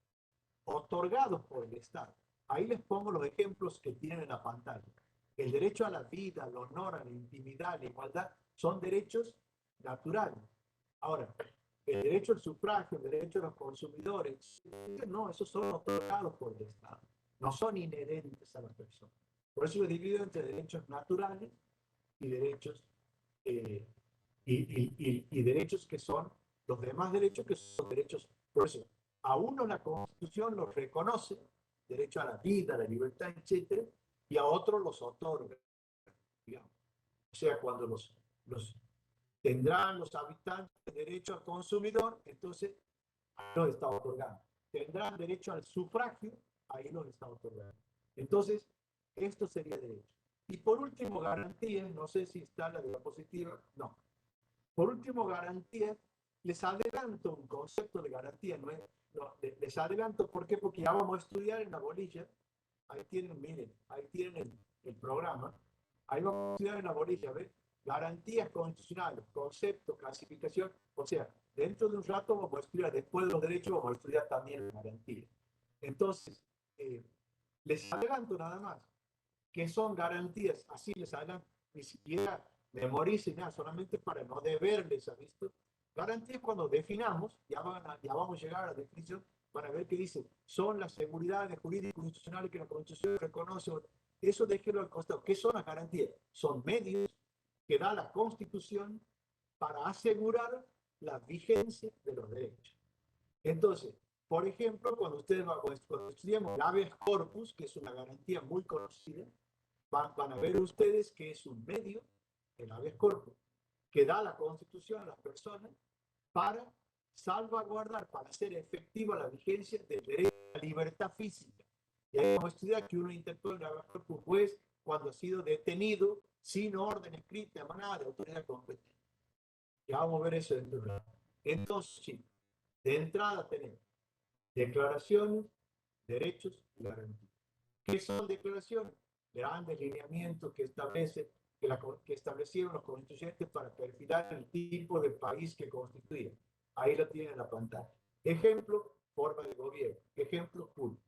[SPEAKER 1] otorgados por el Estado. Ahí les pongo los ejemplos que tienen en la pantalla. El derecho a la vida, al honor, a la intimidad, a la igualdad, son derechos naturales. Ahora, el derecho al sufragio, el derecho a los consumidores, no, esos son otorgados por el Estado. No son inherentes a la persona. Por eso lo divido entre derechos naturales y derechos, y derechos que son los demás derechos, que son derechos. Por eso, a uno la Constitución los reconoce, derecho a la vida, a la libertad, etcétera, y a otros los otorga, digamos. O sea, cuando tendrán los habitantes derecho al consumidor, entonces los está otorgando. Tendrán derecho al sufragio, ahí los está otorgando. Entonces, esto sería derecho. Y por último, garantías, no sé si está la diapositiva, no. Por último, garantías, les adelanto un concepto de garantía, no, les adelanto, ¿por qué? Porque ya vamos a estudiar en la bolilla ahí tienen, miren, ahí tienen el programa. Ahí vamos a estudiar en la bolilla, ¿ves? Garantías constitucionales, concepto, clasificación. O sea, dentro de un rato vamos a estudiar, después de los derechos, vamos a estudiar también la garantía. Entonces, les adelanto nada más que son garantías, así les adelanto, ni siquiera memoricen nada, solamente para no deberles, ¿ha visto? Garantías cuando definamos, ya vamos a llegar a la definición para ver qué dice, son las seguridades jurídicas y constitucionales que la Constitución reconoce. Eso déjelo al costado. ¿Qué son las garantías? Son medios que da la Constitución para asegurar la vigencia de los derechos. Entonces, por ejemplo, cuando estudiamos el habeas corpus, que es una garantía muy conocida, van a ver ustedes que es un medio, el habeas corpus, que da la Constitución a las personas para salvaguardar, para hacer efectiva la vigencia del derecho a la libertad física. Y ahí vamos a estudiar que uno intentó el habeas corpus juez cuando ha sido detenido sin orden escrita, emanada de autoridad competente. Ya vamos a ver eso dentro de un rato. Entonces, sí, de entrada tenemos declaraciones, derechos y garantías. ¿Qué son declaraciones? Grandes lineamientos que establecieron los constituyentes para perfilar el tipo de país que constituía. Ahí lo tienen en la pantalla. Ejemplo, forma de gobierno. Ejemplo, culto.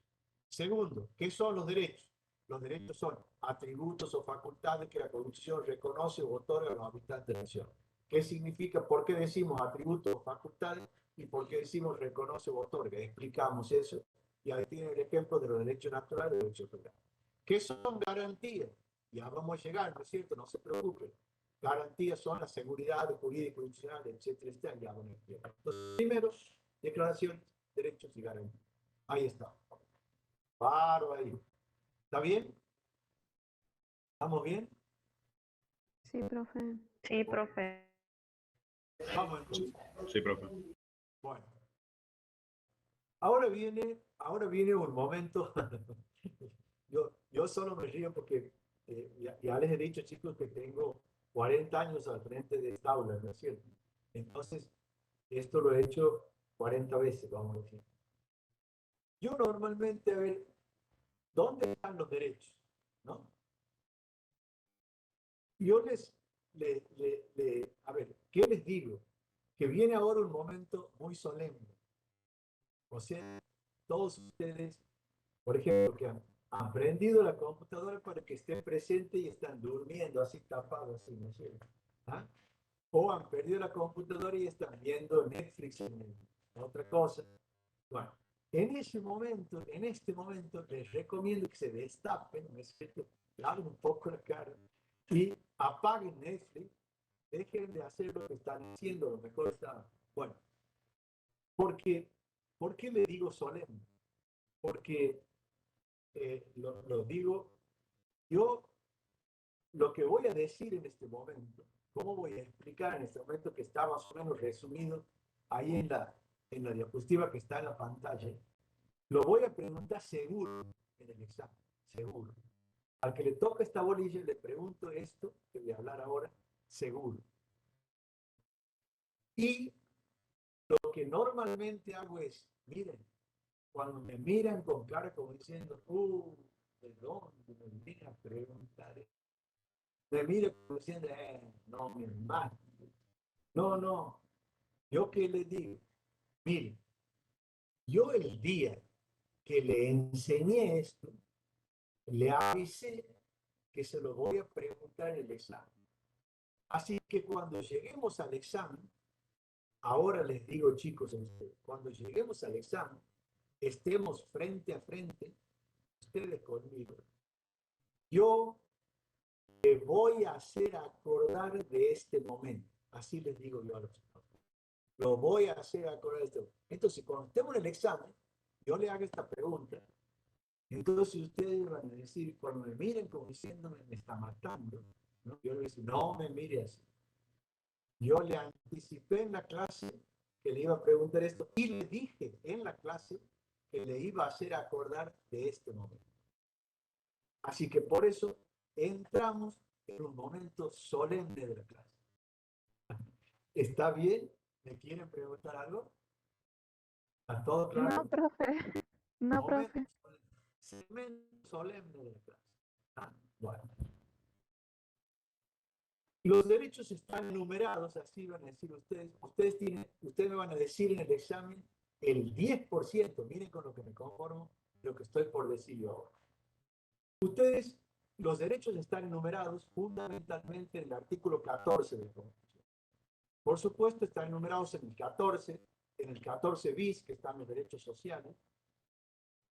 [SPEAKER 1] Segundo, ¿qué son los derechos? Los derechos son atributos o facultades que la Constitución reconoce o otorga a los habitantes de la nación. ¿Qué significa? ¿Por qué decimos atributos o facultades? ¿Y por qué decimos reconoce o otorga? Explicamos eso. Y ahí tienen el ejemplo de los derechos naturales y los derechos federales. ¿Qué son garantías? Ya vamos a llegar, ¿no es cierto? No se preocupen. Garantías son la seguridad jurídica, institucional, etcétera, ya vamos a explicar. Entonces, primero, declaraciones, derechos y garantías. Ahí está. Paro ahí. ¿Está bien? ¿Estamos bien?
[SPEAKER 2] Sí, profe.
[SPEAKER 6] Sí, profe.
[SPEAKER 1] Vamos entonces.
[SPEAKER 4] Sí, profe.
[SPEAKER 1] Bueno. Ahora viene un momento. yo solo me río porque ya les he dicho, chicos, que tengo 40 años al frente de esta aula, ¿no es cierto? Entonces, esto lo he hecho 40 veces, vamos a decir. Yo normalmente, a ver, ¿dónde están los derechos? ¿No? Yo a ver, ¿qué les digo? Que viene ahora un momento muy solemne. O sea, todos ustedes, por ejemplo, que han prendido la computadora para que estén presentes y están durmiendo así tapados, así, ¿no es cierto? ¿Ah? O han perdido la computadora y están viendo Netflix en otra cosa. Bueno, en este momento, les recomiendo que se destapen, ¿no es cierto? Laven un poco la cara y apaguen Netflix, dejen de hacer lo que están haciendo, lo mejor está. Bueno, porque, ¿por qué le digo solemne? Porque lo digo, yo lo que voy a decir en este momento, cómo voy a explicar en este momento que está más o menos resumido ahí en la diapositiva que está en la pantalla, lo voy a preguntar seguro en el examen, seguro. Al que le toca esta bolilla le pregunto esto que voy a hablar ahora, seguro. Y lo que normalmente hago es, miren, cuando me miran con cara como diciendo, ¿de dónde me viene a preguntar esto? Me mira como diciendo, no, mi hermano. No, yo qué le digo, mire, yo el día que le enseñé esto, le avisé que se lo voy a preguntar en el examen. Así que cuando lleguemos al examen, ahora les digo, chicos, cuando lleguemos al examen, estemos frente a frente, ustedes conmigo. Yo te voy a hacer acordar de este momento. Así les digo yo a los chicos. Lo voy a hacer acordar de esto. Entonces, cuando estemos en el examen, yo le hago esta pregunta. Entonces ustedes van a decir, cuando me miren como diciéndome, me está matando, ¿no? Yo le voy a decir, no me mire así. Yo le anticipé en la clase que le iba a preguntar esto y le dije en la clase que le iba a hacer acordar de este momento. Así que por eso entramos en un momento solemne de la clase. ¿Está bien? ¿Me quieren preguntar algo? ¿A todo claro?
[SPEAKER 2] No, profe. No, profe.
[SPEAKER 1] segmento solemne de la clase. Bueno. Los derechos están numerados, así van a decir ustedes. Ustedes me van a decir en el examen el 10%, miren con lo que me conformo, lo que estoy por decir yo ahora. Los derechos están enumerados fundamentalmente en el artículo 14 de la Constitución. Por supuesto, están enumerados en el 14 bis, que están los derechos sociales,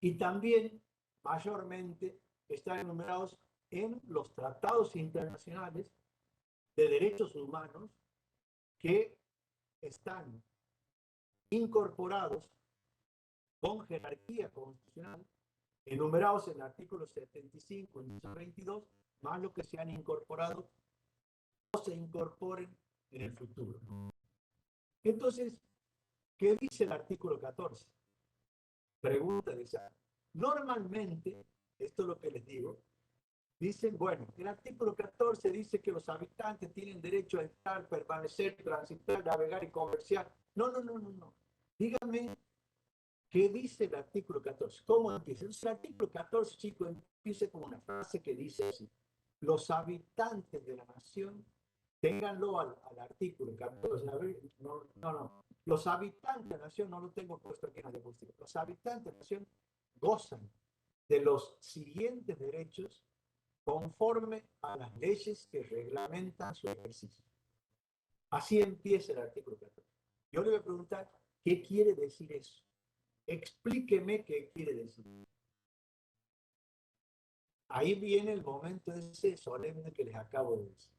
[SPEAKER 1] y también, mayormente, están enumerados en los tratados internacionales de derechos humanos que están incorporados con jerarquía constitucional, enumerados en el artículo 75 y 22, más lo que se han incorporado o se incorporen en el futuro. Entonces, ¿qué dice el artículo 14? Pregunta de esa. Normalmente, esto es lo que les digo, dicen, bueno, el artículo 14 dice que los habitantes tienen derecho a estar, permanecer, transitar, navegar y comerciar. No. Díganme, ¿qué dice el artículo 14? ¿Cómo empieza? Entonces, el artículo 14, chicos, empieza con una frase que dice así: los habitantes de la nación, ténganlo al artículo 14. A ver, no. Los habitantes de la nación, no lo tengo puesto aquí en la diapositiva. Los habitantes de la nación gozan de los siguientes derechos conforme a las leyes que reglamentan su ejercicio. Así empieza el artículo 14. Yo le voy a preguntar, ¿qué quiere decir eso? Explíqueme qué quiere decir. Ahí viene el momento ese solemne que les acabo de decir.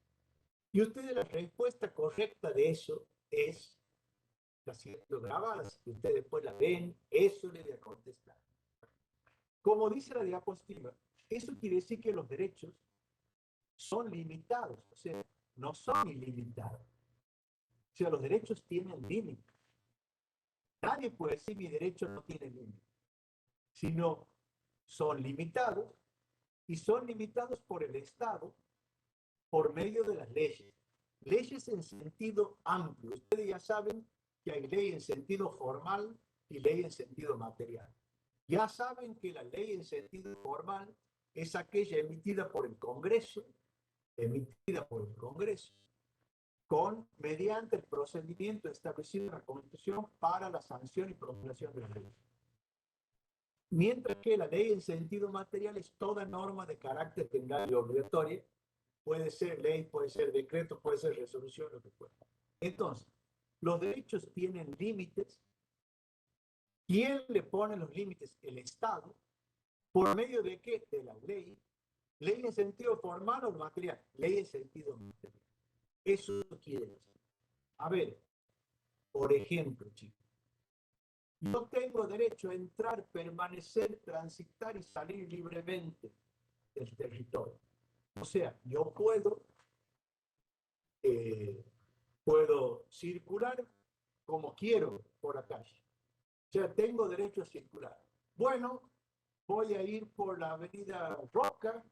[SPEAKER 1] Y ustedes, la respuesta correcta de eso es, la siento grabada, si ustedes después la ven, eso le voy a contestar. Como dice la diapositiva, eso quiere decir que los derechos son limitados, o sea, no son ilimitados. O sea, los derechos tienen límite. Nadie puede decir mi derecho no tiene límite, sino son limitados, y son limitados por el Estado por medio de las leyes. Leyes en sentido amplio. Ustedes ya saben que hay ley en sentido formal y ley en sentido material. Ya saben que la ley en sentido formal es aquella emitida por el Congreso, mediante el procedimiento establecido en la Constitución para la sanción y promulgación de la ley. Mientras que la ley en sentido material es toda norma de carácter general y obligatoria, puede ser ley, puede ser decreto, puede ser resolución, lo que fuera. Entonces, los derechos tienen límites. ¿Quién le pone los límites? El Estado. ¿Por medio de qué? De la ley. Ley en sentido formal o material. Ley en sentido material. Eso quiere decir. A ver, por ejemplo, chicos, yo tengo derecho a entrar, permanecer, transitar y salir libremente del territorio. O sea, yo puedo circular como quiero por la calle. O sea, tengo derecho a circular. Bueno, voy a ir por la avenida Roca,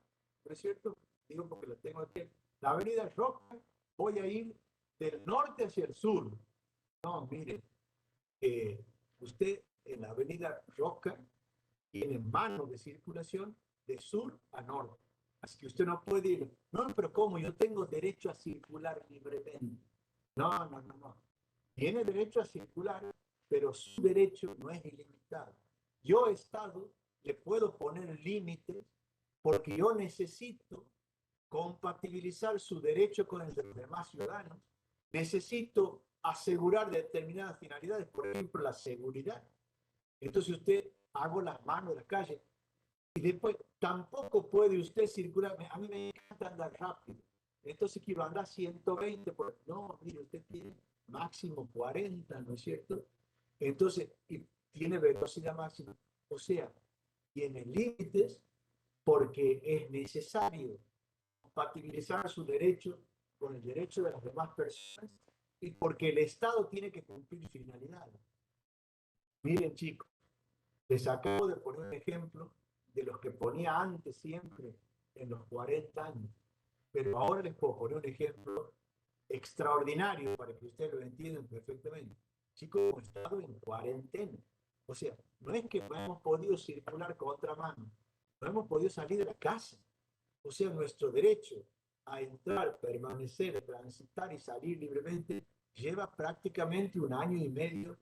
[SPEAKER 1] ¿no es cierto? Digo porque la tengo aquí. La avenida Roca, voy a ir del norte hacia el sur. No, mire, usted en la avenida Roca tiene mano de circulación de sur a norte. Así que usted no puede ir. No, pero ¿cómo? Yo tengo derecho a circular libremente. No. Tiene derecho a circular, pero su derecho no es ilimitado. Yo, Estado, le puedo poner límites porque yo necesito compatibilizar su derecho con el de los demás ciudadanos. Necesito asegurar determinadas finalidades, por ejemplo, la seguridad. Entonces usted hago las manos de la calle y después tampoco puede usted circular. A mí me encanta andar rápido. Entonces quiero andar 120. No, mire, usted tiene máximo 40, ¿no es cierto? Entonces, y tiene velocidad máxima. O sea, tiene límites porque es necesario compatibilizar su derecho con el derecho de las demás personas y porque el Estado tiene que cumplir finalidades. Miren, chicos, les acabo de poner un ejemplo de los que ponía antes siempre en los 40 años, pero ahora les puedo poner un ejemplo extraordinario para que ustedes lo entiendan perfectamente. Chicos, hemos estado en cuarentena. O sea, no es que no hemos podido circular con otra mano, no hemos podido salir de la casa. O sea, nuestro derecho a entrar, permanecer, transitar y salir libremente lleva prácticamente 1 año y medio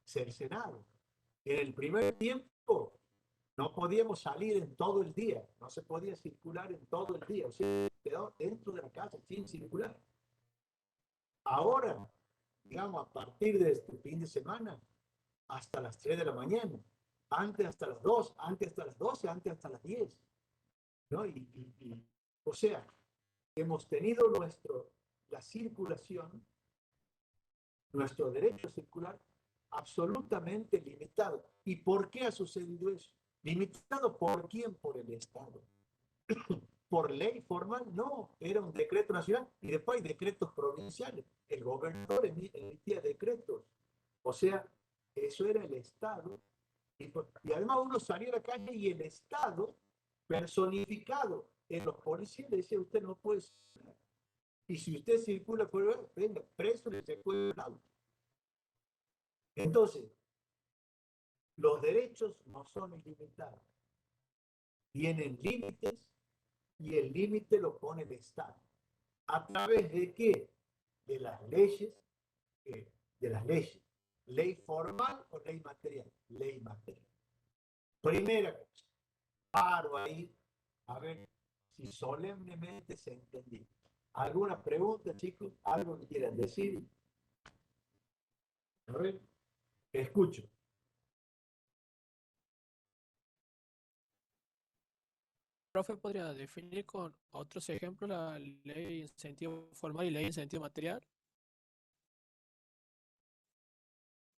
[SPEAKER 1] cercenado. En el primer tiempo no podíamos salir en todo el día, no se podía circular en todo el día, o sea, quedó dentro de la casa sin circular. Ahora, digamos, a partir de este fin de semana, hasta las 3 de la mañana, antes hasta las 2, antes hasta las 12, antes hasta las 10, ¿no? O sea, hemos tenido la circulación, nuestro derecho a circular, absolutamente limitado. ¿Y por qué ha sucedido eso? ¿Limitado por quién? Por el Estado. ¿Por ley formal? No, era un decreto nacional y después hay decretos provinciales. El gobernador emitía decretos. O sea, eso era el Estado. Y además uno salía a la calle y el Estado, personificado en los policías, decía, usted no puede circular. Y si usted circula por el venga, preso, le secuestra el auto. Entonces, los derechos no son ilimitados. Tienen límites y el límite lo pone el Estado. ¿A través de qué? De las leyes, de las leyes. ¿Ley formal o ley material? Ley material. Primera cosa, paro ahí, a ver si solemnemente se entendió. ¿Alguna pregunta, chicos? ¿Algo que quieran decir? A ver, escucho.
[SPEAKER 6] Profe, ¿podría definir con otros ejemplos la ley en sentido formal y ley en sentido material?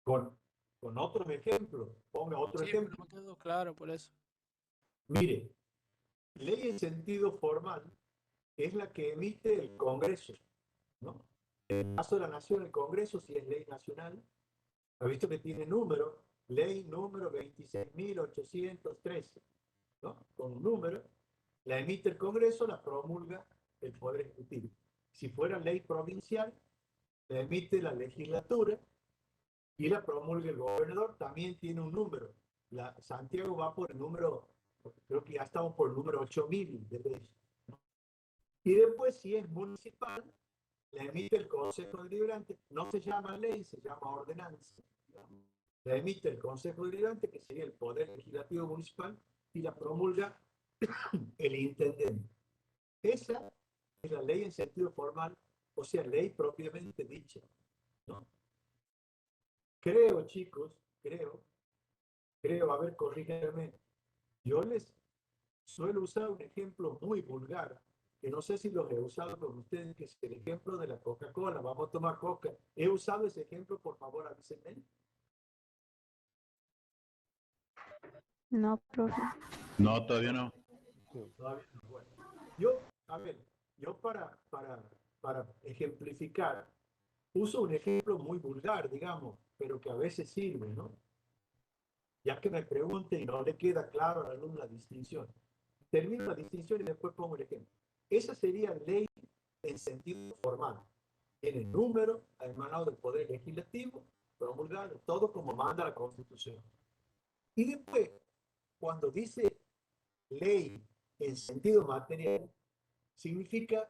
[SPEAKER 1] Con otros ejemplos. Ponga otro
[SPEAKER 6] Sí, pero
[SPEAKER 1] ejemplo.
[SPEAKER 6] no me quedó claro por eso.
[SPEAKER 1] Mire, ley en sentido formal es la que emite el Congreso, ¿no? En el caso de la Nación, el Congreso, si es ley nacional, ha visto que tiene número, ley número 26.813, ¿no? Con un número, la emite el Congreso, la promulga el Poder Ejecutivo. Si fuera ley provincial, la emite la legislatura y la promulga el gobernador, también tiene un número. Santiago va por el número, creo que ya estamos por el número 8.000 de leyes. Y después, si es municipal, la emite el Consejo Deliberante. No se llama ley, se llama ordenanza. La emite el Consejo Deliberante, que sería el Poder Legislativo Municipal, y la promulga el intendente. Esa es la ley en sentido formal, o sea, ley propiamente dicha, ¿no? Creo, chicos, creo, a ver, corríganme. Yo les suelo usar un ejemplo muy vulgar, que no sé si los he usado con ustedes, que es el ejemplo de la Coca-Cola. Vamos a tomar Coca. ¿He usado ese ejemplo? Por favor, avísenme.
[SPEAKER 2] No, profe.
[SPEAKER 4] No, todavía no.
[SPEAKER 1] Todavía no. Bueno, yo, a ver, yo para ejemplificar, uso un ejemplo muy vulgar, digamos, pero que a veces sirve, ¿no? Ya que me pregunte y no le queda claro al alumno la distinción. Termino la distinción y después pongo el ejemplo. Esa sería ley en sentido formal. Tiene número, ha emanado del Poder Legislativo, promulgado, todo como manda la Constitución. Y después, cuando dice ley en sentido material, significa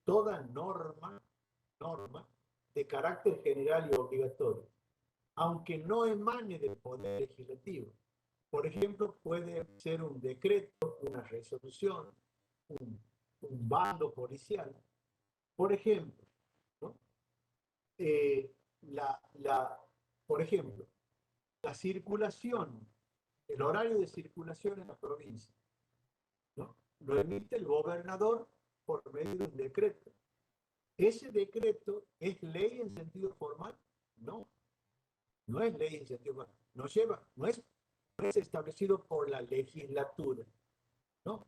[SPEAKER 1] toda norma de carácter general y obligatorio, aunque no emane del Poder Legislativo. Por ejemplo, puede ser un decreto, una resolución, un bando policial. Por ejemplo, ¿no? eh, la, la, por ejemplo, la circulación, el horario de circulación en la provincia, ¿no? Lo emite el gobernador por medio de un decreto. ¿Ese decreto es ley en sentido formal? No, no es ley en sentido formal. No es establecido por la legislatura, ¿no?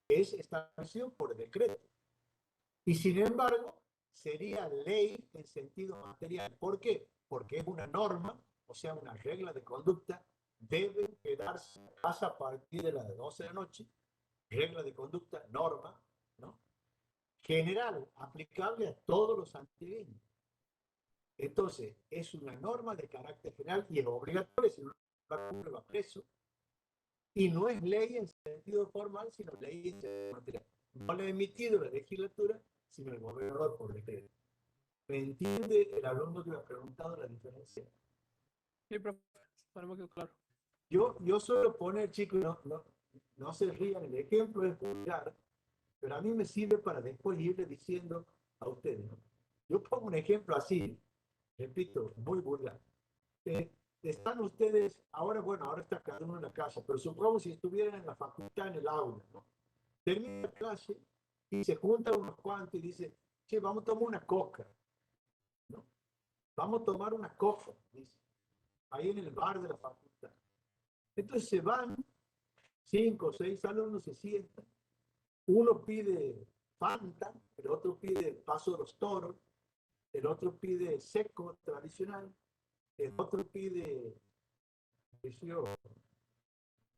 [SPEAKER 1] Es establecido por decreto. Y sin embargo, sería ley en sentido material. ¿Por qué? Porque es una norma, o sea, una regla de conducta, debe quedarse a partir de las 12 de la noche, regla de conducta, norma, ¿no? General, aplicable a todos los santiagueños. Entonces, es una norma de carácter general y es obligatorio, si no la cumple va preso. Y no es ley en sentido formal, sino ley en sentido material. No la ha emitido la legislatura, sino el gobernador por decreto. ¿Me entiende el alumno que me ha preguntado la diferencia?
[SPEAKER 6] Sí, profe, para mí quedó claro.
[SPEAKER 1] Yo suelo poner, chicos, no se rían, el ejemplo es vulgar, pero a mí me sirve para después irle diciendo a ustedes, ¿no? Yo pongo un ejemplo así, repito, muy vulgar. Están ustedes, ahora, bueno, ahora está cada uno en la casa, pero supongamos si estuvieran en la facultad, en el aula, ¿no? Termina la clase y se juntan unos cuantos y dicen, che, vamos a tomar una coca, ¿no? Vamos a tomar una coca, dice, ahí en el bar de la facultad. Entonces se van, 5 o 6 alumnos se sientan, uno pide Fanta, el otro pide Paso de los Toros, el otro pide seco tradicional, el otro pide, yo,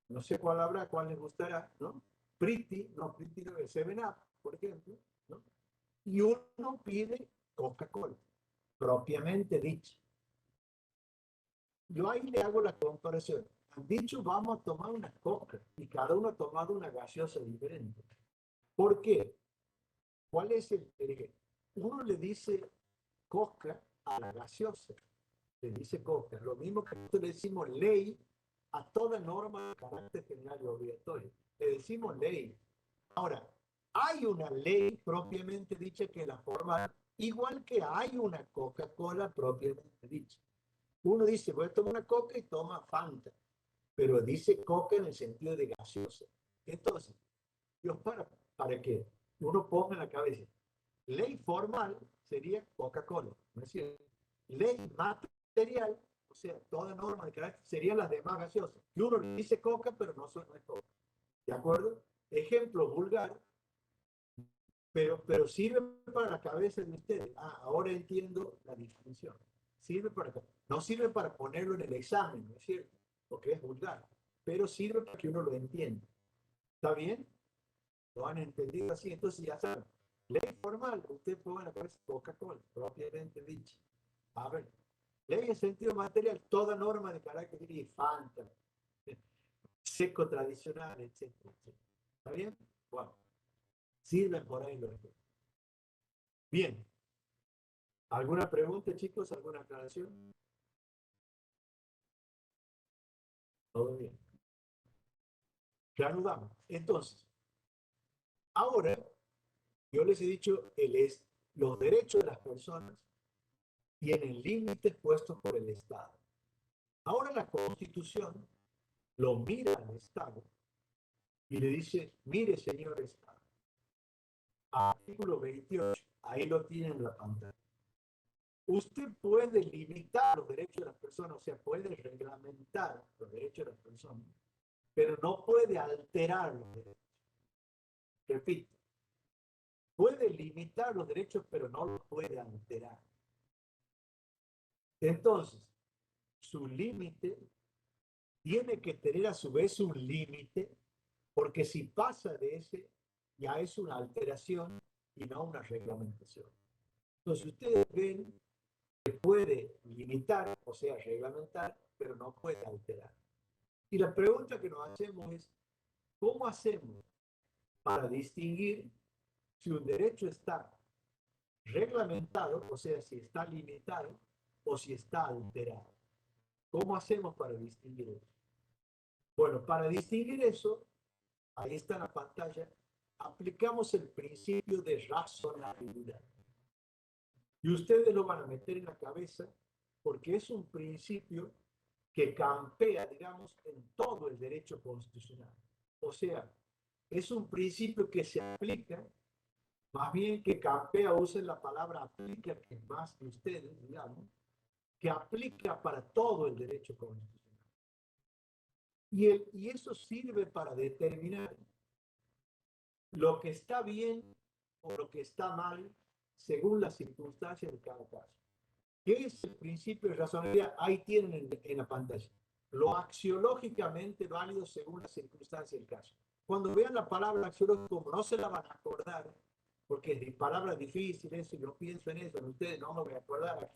[SPEAKER 1] no sé cuál habrá, cuál les gustará, ¿no? Pretty, no, Pretty no, Seven Up, por ejemplo, ¿no? Y uno pide Coca-Cola, propiamente dicho. Yo ahí le hago la comparación. Han dicho, vamos a tomar una coca, y cada uno ha tomado una gaseosa diferente. ¿Por qué? ¿Cuál es el ejemplo? Uno le dice coca a la gaseosa, le dice coca. Lo mismo que nosotros le decimos ley a toda norma de carácter general y obligatorio. Le decimos ley. Ahora, hay una ley propiamente dicha que es la formal, igual que hay una Coca-Cola propiamente dicha. Uno dice, voy a tomar una coca y toma Fanta, pero dice coca en el sentido de gaseosa. Entonces, Dios, para que uno ponga en la cabeza, ley formal sería Coca-Cola, ¿no es cierto? Ley material, o sea, toda norma de carácter, serían las demás gaseosas. Y uno dice coca, pero no es coca. ¿De acuerdo? Ejemplo vulgar, pero sirve para la cabeza de ustedes. Ah, ahora entiendo la distinción. Sirve para, no sirve para ponerlo en el examen, ¿no es cierto? Porque es vulgar, pero sirve para que uno lo entienda. ¿Está bien? Lo han entendido así, entonces ya saben. Ley formal, usted ponga en la cabeza Coca-Cola, propiamente dicha. A ver, ley en sentido material, toda norma de carácter y Fanta, seco tradicional, etcétera, etcétera. ¿Está bien? Bueno, sirven por ahí los dos. Bien. ¿Alguna pregunta, chicos? ¿Alguna aclaración? Todo bien. Reanudamos. Entonces, ahora yo les he dicho, los derechos de las personas tienen límites puestos por el Estado. Ahora la Constitución lo mira al Estado y le dice, mire, señor Estado, artículo 28, ahí lo tienen en la pantalla. Usted puede limitar los derechos de las personas, o sea, puede reglamentar los derechos de las personas, pero no puede alterar los derechos. Repito, puede limitar los derechos, pero no los puede alterar. Entonces, su límite tiene que tener a su vez un límite, porque si pasa de ese, ya es una alteración y no una reglamentación. Entonces, ustedes ven que puede limitar, o sea, reglamentar, pero no puede alterar. Y la pregunta que nos hacemos es, ¿cómo hacemos para distinguir si un derecho está reglamentado, o sea, si está limitado o si está alterado? ¿Cómo hacemos para distinguir eso? Bueno, para distinguir eso, ahí está en la pantalla, aplicamos el principio de razonabilidad. Y ustedes lo van a meter en la cabeza porque es un principio que campea, digamos, en todo el derecho constitucional. O sea, es un principio que se aplica, más bien que campea, usen la palabra aplica, que es más que ustedes, digamos, que aplica para todo el derecho constitucional. Y eso sirve para determinar lo que está bien o lo que está mal según las circunstancias de cada caso. ¿Qué es el principio de razonabilidad? Ahí tienen en la pantalla. Lo axiológicamente válido según las circunstancias del caso. Cuando vean la palabra axiológico, como no se la van a acordar, porque es palabra difícil eso, y yo pienso en eso, ustedes no me voy a acordar,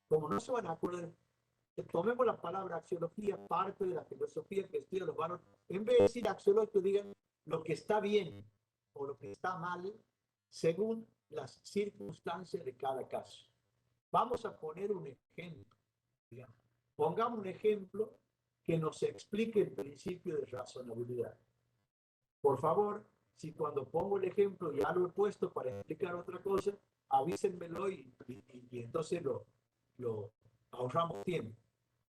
[SPEAKER 1] como no se van a acordar, tomemos la palabra axiología, parte de la filosofía que estudia los valores. En vez de decir axiológico, digan lo que está bien o lo que está mal según las circunstancias de cada caso. Vamos a poner un ejemplo. Digamos. Pongamos un ejemplo que nos explique el principio de razonabilidad. Por favor, si cuando pongo el ejemplo ya lo he puesto para explicar otra cosa, avísenmelo y entonces lo ahorramos tiempo.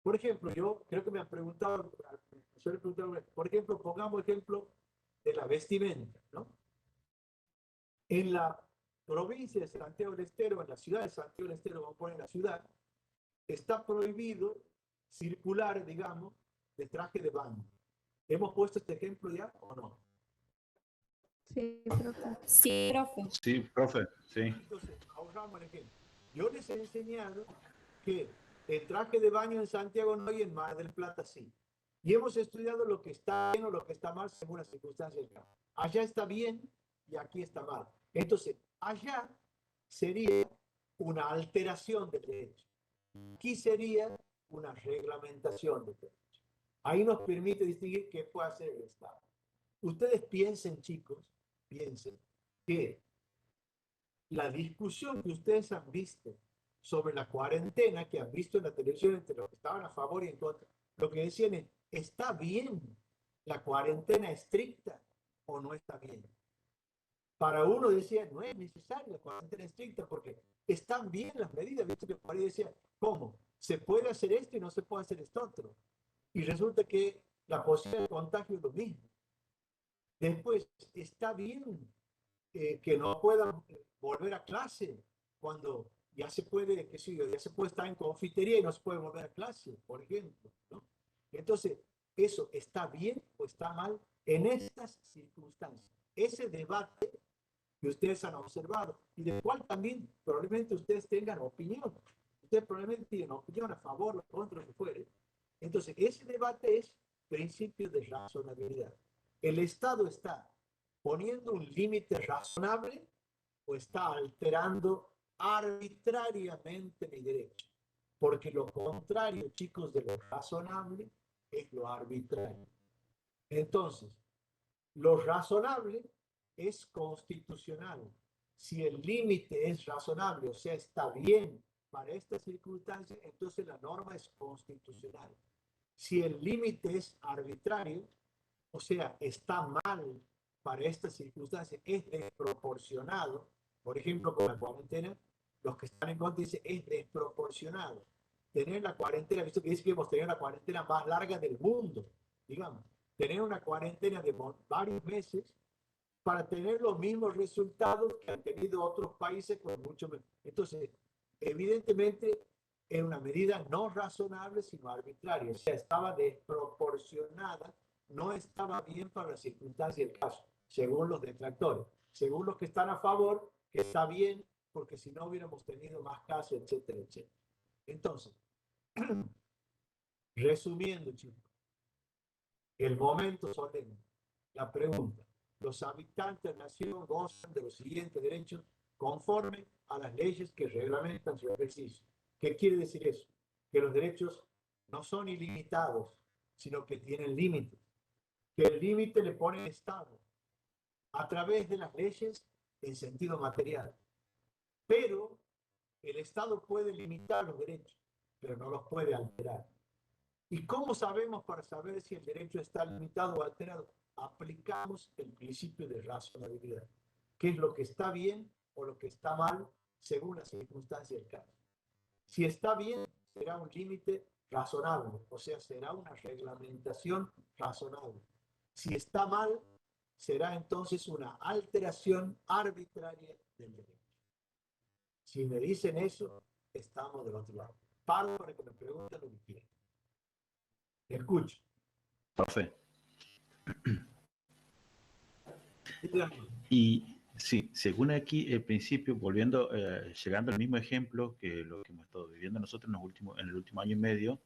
[SPEAKER 1] Por ejemplo, yo creo que me han preguntado, por ejemplo, pongamos ejemplo de la vestimenta, ¿no? En la provincia de Santiago del Estero, en la ciudad de Santiago del Estero, vamos a poner la ciudad, está prohibido circular, digamos, de traje de baño. ¿Hemos puesto este ejemplo ya o no?
[SPEAKER 2] Sí, profe.
[SPEAKER 7] Sí, profe.
[SPEAKER 4] Sí, profe, sí.
[SPEAKER 1] Entonces, ahorramos el ejemplo. Yo les he enseñado que el traje de baño en Santiago no y en Mar del Plata sí. Y hemos estudiado lo que está bien o lo que está mal según las circunstancias. Allá está bien y aquí está mal. Entonces, allá sería una alteración del derecho. Aquí sería una reglamentación del derecho. Ahí nos permite distinguir qué puede hacer el Estado. Ustedes piensen, chicos, piensen que la discusión que ustedes han visto sobre la cuarentena, que han visto en la televisión entre los que estaban a favor y en contra, lo que decían es, ¿está bien la cuarentena estricta o no está bien? Para uno decía, no es necesaria la cuarentena estricta porque están bien las medidas. ¿Viste? Que por ahí decía, ¿cómo? Se puede hacer esto y no se puede hacer esto otro. Y resulta que la posibilidad de contagio es lo mismo. Después, está bien que no puedan volver a clase cuando ya se puede, qué sé yo, ya se puede estar en confitería y no se puede volver a clase, por ejemplo, ¿no? Entonces, ¿eso está bien o está mal en estas circunstancias? Ese debate que ustedes han observado y del cual también probablemente ustedes tengan opinión. Ustedes probablemente tienen opinión a favor o contra lo que fuere. Entonces, ese debate es principio de razonabilidad. El Estado está poniendo un límite razonable o está alterando arbitrariamente mi derecho. Porque lo contrario, chicos, de lo razonable es lo arbitrario. Entonces, lo razonable es constitucional. Si el límite es razonable, o sea, está bien para estas circunstancias, entonces la norma es constitucional. Si el límite es arbitrario, o sea, está mal para estas circunstancias, es desproporcionado. Por ejemplo, con la cuarentena, los que están en contra dicen es desproporcionado. Tener la cuarentena, visto que dice que hemos tenido la cuarentena más larga del mundo, digamos, tener una cuarentena de varios meses para tener los mismos resultados que han tenido otros países con mucho menos. Entonces, evidentemente, es una medida no razonable, sino arbitraria. O sea, estaba desproporcionada, no estaba bien para las circunstancias del caso, según los detractores. Según los que están a favor, que está bien, porque si no hubiéramos tenido más casos, etcétera, etcétera. Entonces, resumiendo, chicos, el momento solemne, la pregunta. Los habitantes de la nación gozan de los siguientes derechos conforme a las leyes que reglamentan su ejercicio. ¿Qué quiere decir eso? Que los derechos no son ilimitados, sino que tienen límites. Que el límite le pone el Estado a través de las leyes en sentido material. Pero el Estado puede limitar los derechos, pero no los puede alterar. ¿Y cómo sabemos para saber si el derecho está limitado o alterado? Aplicamos el principio de razonabilidad, que es lo que está bien o lo que está mal según las circunstancias del caso. Si está bien, será un límite razonable, o sea, será una reglamentación razonable. Si está mal, será entonces una alteración arbitraria del derecho. Si me dicen eso, estamos del otro lado. Paro para que me pregunten lo que quieran. Escucho.
[SPEAKER 4] Profe. Y sí, según aquí el principio, volviendo, llegando al mismo ejemplo que lo que hemos estado viviendo nosotros en el último año y medio,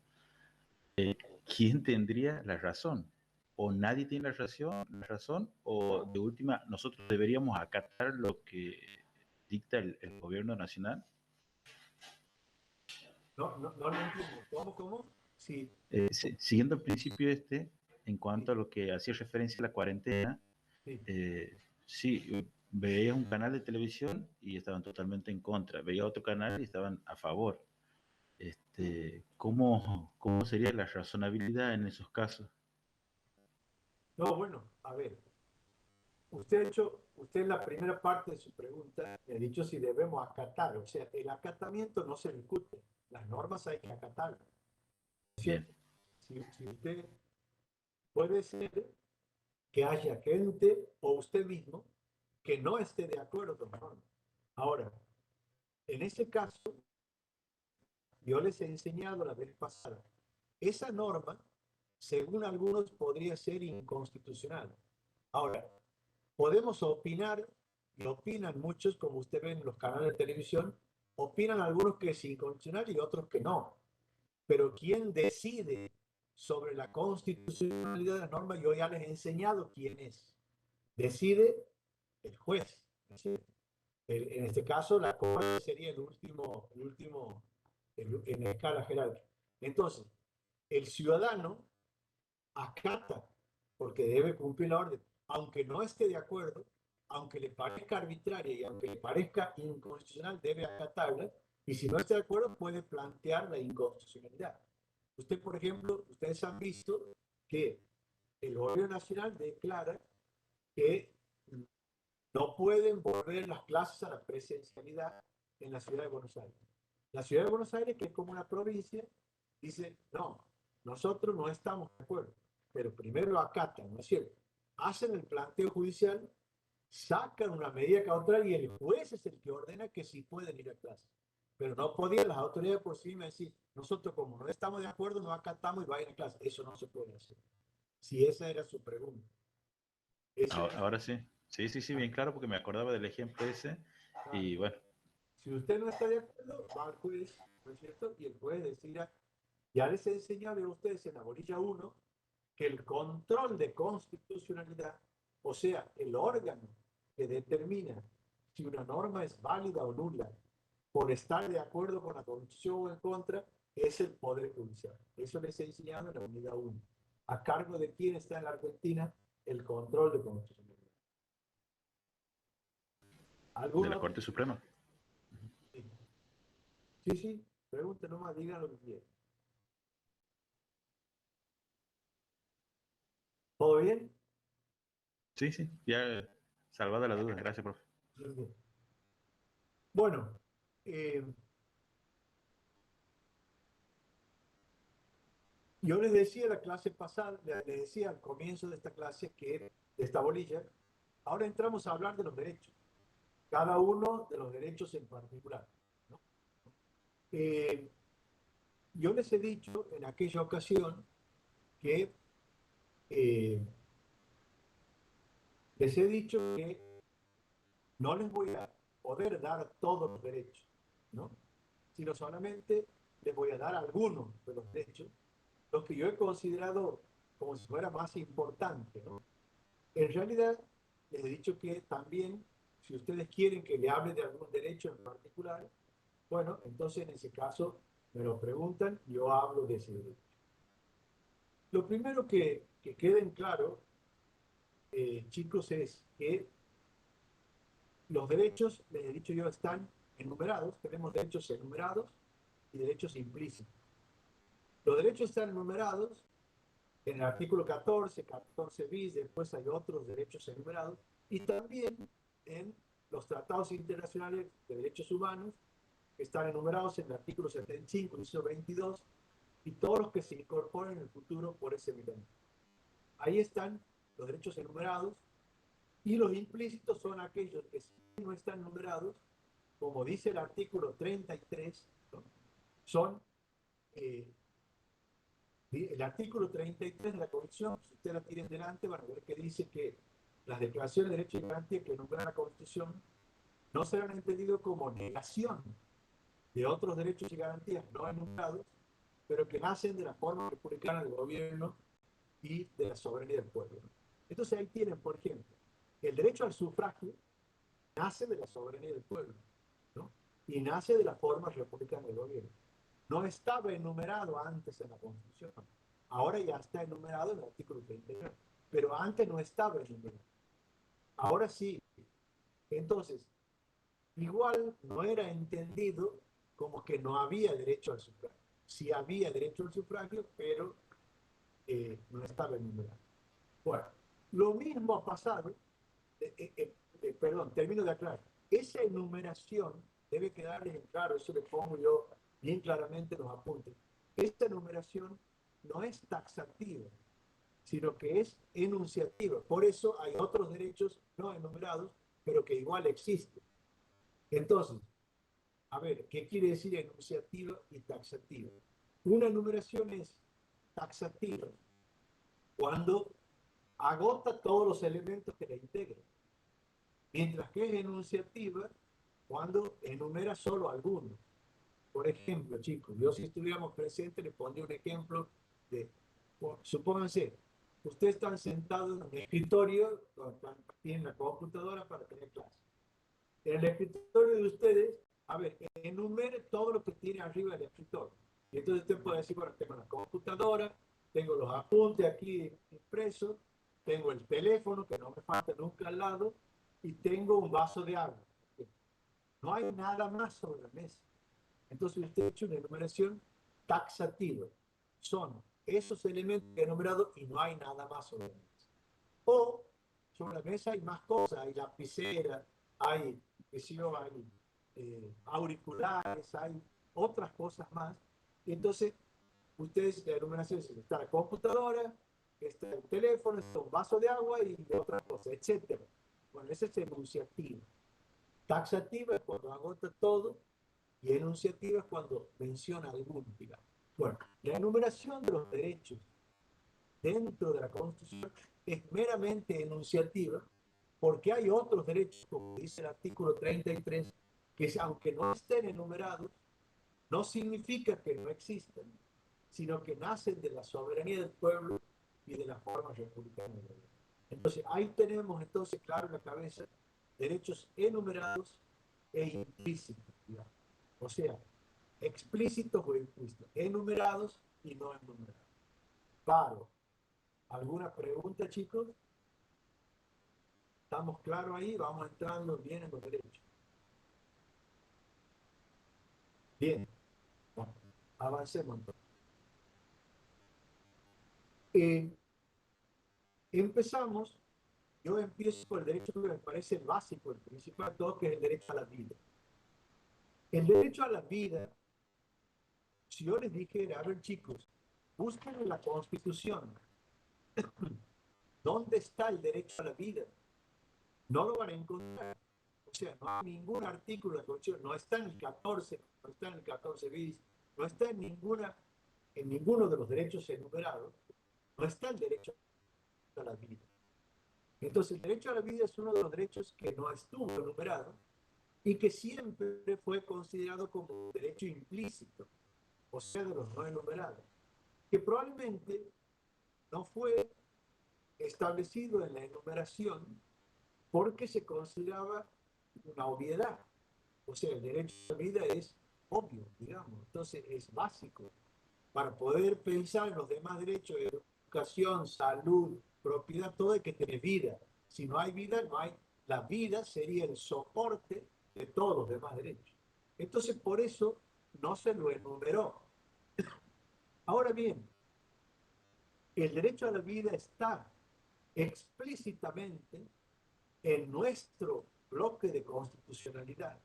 [SPEAKER 4] ¿quién tendría la razón? O nadie tiene la razón, o de última, nosotros deberíamos acatar lo que dicta el gobierno nacional.
[SPEAKER 1] no lo entiendo. ¿Cómo? Sí,
[SPEAKER 4] Siguiendo el principio en cuanto a lo que hacía referencia a la cuarentena,
[SPEAKER 1] sí.
[SPEAKER 4] sí, veía un canal de televisión y estaban totalmente en contra, veía otro canal y estaban a favor. ¿Cómo sería la razonabilidad en esos casos?
[SPEAKER 1] No, bueno, a ver. Usted en la primera parte de su pregunta me ha dicho si debemos acatar. O sea, el acatamiento no se discute. Las normas hay que acatarlas.
[SPEAKER 4] Bien,
[SPEAKER 1] ¿Cierto? Si usted puede ser que haya gente o usted mismo que no esté de acuerdo con la norma. Ahora, en ese caso, yo les he enseñado la vez pasada, esa norma, según algunos, podría ser inconstitucional. Ahora, podemos opinar, y opinan muchos, como usted ve en los canales de televisión, opinan algunos que es inconstitucional y otros que no. Pero ¿quién decide sobre la constitucionalidad de la norma? Yo ya les he enseñado quién es. Decide el juez. En este caso, la corte sería en la escala jerárquica. Entonces, el ciudadano acata, porque debe cumplir la orden, aunque no esté de acuerdo, aunque le parezca arbitraria y aunque le parezca inconstitucional, debe acatarla, y si no está de acuerdo, puede plantear la inconstitucionalidad. Usted, por ejemplo, ustedes han visto que el gobierno nacional declara que no pueden volver las clases a la presencialidad en la ciudad de Buenos Aires. La ciudad de Buenos Aires, que es como una provincia, dice, no, nosotros no estamos de acuerdo, pero primero lo acatan, ¿no es cierto? Hacen el planteo judicial, sacan una medida cautelar y el juez es el que ordena que sí pueden ir a clase. Pero no podían las autoridades por sí mismas decir, nosotros como no estamos de acuerdo, no acatamos y vayan a clase. Eso no se puede hacer. Si esa era su pregunta. Esa era,
[SPEAKER 4] ahora sí. Sí, sí, sí, bien claro, porque me acordaba del ejemplo ese
[SPEAKER 1] claro.
[SPEAKER 4] y bueno,
[SPEAKER 1] Si usted no está de acuerdo, va al juez, ¿no es cierto? Y el juez decida, ya les he enseñado a ustedes en la bolilla 1 que el control de constitucionalidad, o sea, el órgano que determina si una norma es válida o nula por estar de acuerdo con la Constitución o en contra, es el Poder Judicial. Eso les he enseñado en la unidad 1. ¿A cargo de quién está en la Argentina el control de constitucionalidad?
[SPEAKER 4] de
[SPEAKER 1] ¿Alguna
[SPEAKER 4] la
[SPEAKER 1] otra?
[SPEAKER 4] Corte Suprema.
[SPEAKER 1] Sí, sí, sí, pregunten nomás, digan lo que quieran. ¿Todo bien?
[SPEAKER 4] Sí, sí, ya salvada la duda, gracias, profe.
[SPEAKER 1] Bueno, eh, yo les decía la clase pasada, les decía al comienzo de esta clase que de esta bolilla, ahora entramos a hablar de los derechos, cada uno de los derechos en particular, ¿no? Eh, yo les he dicho en aquella ocasión que eh, les he dicho que no les voy a poder dar todos los derechos, ¿no? Sino solamente les voy a dar algunos de los derechos, los que yo he considerado como si fuera más importante, ¿no? En realidad, les he dicho que también, si ustedes quieren que le hable de algún derecho en particular, bueno, entonces en ese caso me lo preguntan y yo hablo de ese derecho. Lo primero que queden claro, chicos, es que los derechos, les he dicho yo, están enumerados. Tenemos derechos enumerados y derechos implícitos. Los derechos están enumerados en el artículo 14, 14 bis, después hay otros derechos enumerados, y también en los tratados internacionales de derechos humanos, que están enumerados en el artículo 75, inciso 22, y todos los que se incorporen en el futuro por ese milenio. Ahí están los derechos enumerados, y los implícitos son aquellos que sí no están numerados, como dice el artículo 33, ¿no? Son el artículo 33 de la Constitución, si ustedes la tienen delante, van a ver que dice que las declaraciones de derechos y garantías que nombra la Constitución no serán entendidas como negación de otros derechos y garantías no enumerados, pero que nacen de la forma republicana del gobierno y de la soberanía del pueblo. Entonces ahí tienen, por ejemplo, el derecho al sufragio nace de la soberanía del pueblo, ¿no? Y nace de la forma republicana del gobierno. no estaba enumerado antes en la Constitución. Ahora ya está enumerado en el artículo 39, pero antes no estaba enumerado. Ahora sí. Entonces, igual no era entendido como que no había derecho al sufragio. Sí había derecho al sufragio, pero no estaba enumerado. Bueno, lo mismo ha pasado, perdón, termino de aclarar. Esa enumeración debe quedar bien claro, eso le pongo yo bien claramente en los apuntes. Esta enumeración no es taxativa, sino que es enunciativa. Por eso hay otros derechos no enumerados, pero que igual existen. Entonces, a ver, ¿qué quiere decir enunciativa y taxativa? Una enumeración es taxativa cuando agota todos los elementos que la integran, mientras que es enunciativa cuando enumera solo algunos. Por ejemplo, chicos, yo si estuviéramos presentes les pondría un ejemplo de, supónganse, ustedes están sentados en un escritorio, tienen la computadora para tener clases. En el escritorio de ustedes, a ver, enumere todo lo que tiene arriba del escritorio. Y entonces usted puede decir, bueno, tengo la computadora, tengo los apuntes aquí impresos, tengo el teléfono, que no me falta nunca al lado, y tengo un vaso de agua. No hay nada más sobre la mesa. Entonces usted ha hecho una enumeración taxativa. Son esos elementos que he enumerado y no hay nada más sobre la mesa. O sobre la mesa hay más cosas, hay lapicera, hay, hay auriculares, hay otras cosas más. Y entonces ustedes la enumeración está la computadora, está el teléfono, está un vaso de agua y otras cosas, etc. Bueno, ese es enunciativo. Taxativa es cuando agota todo y enunciativa es cuando menciona algunos, digamos. Bueno, la enumeración de los derechos dentro de la Constitución es meramente enunciativa porque hay otros derechos, como dice el artículo 33, que aunque no estén enumerados, no significa que no existan, sino que nacen de la soberanía del pueblo y de la forma republicana de la ley. Entonces, ahí tenemos entonces claro en la cabeza derechos enumerados e implícitos, digamos. O sea, explícitos o implícitos, enumerados y no enumerados. Paro. ¿Alguna pregunta, chicos? ¿Estamos claros ahí? Vamos entrando bien en los derechos. Bien. Bueno, avancemos entonces. Empezamos. Yo empiezo por el derecho que me parece básico, el principal de todo, que es el derecho a la vida. El derecho a la vida, si yo les dijera, a ver chicos, busquen en la Constitución, ¿dónde está el derecho a la vida? No lo van a encontrar. O sea, no hay ningún artículo de la Constitución, no está en el 14, no está en el 14 bis, no está en ninguno de los derechos enumerados, no está el derecho a la vida. Entonces, el derecho a la vida es uno de los derechos que no estuvo enumerado y que siempre fue considerado como un derecho implícito, o sea, de los no enumerados, que probablemente no fue establecido en la enumeración porque se consideraba una obviedad. O sea, el derecho a la vida es obvio, digamos, entonces es básico. Para poder pensar en los demás derechos, educación, salud, propiedad, todo hay que tener vida. Si no hay vida, no hay. La vida sería el soporte de todos los demás derechos. Entonces, por eso no se lo enumeró. Ahora bien, el derecho a la vida está explícitamente en nuestro bloque de constitucionalidad,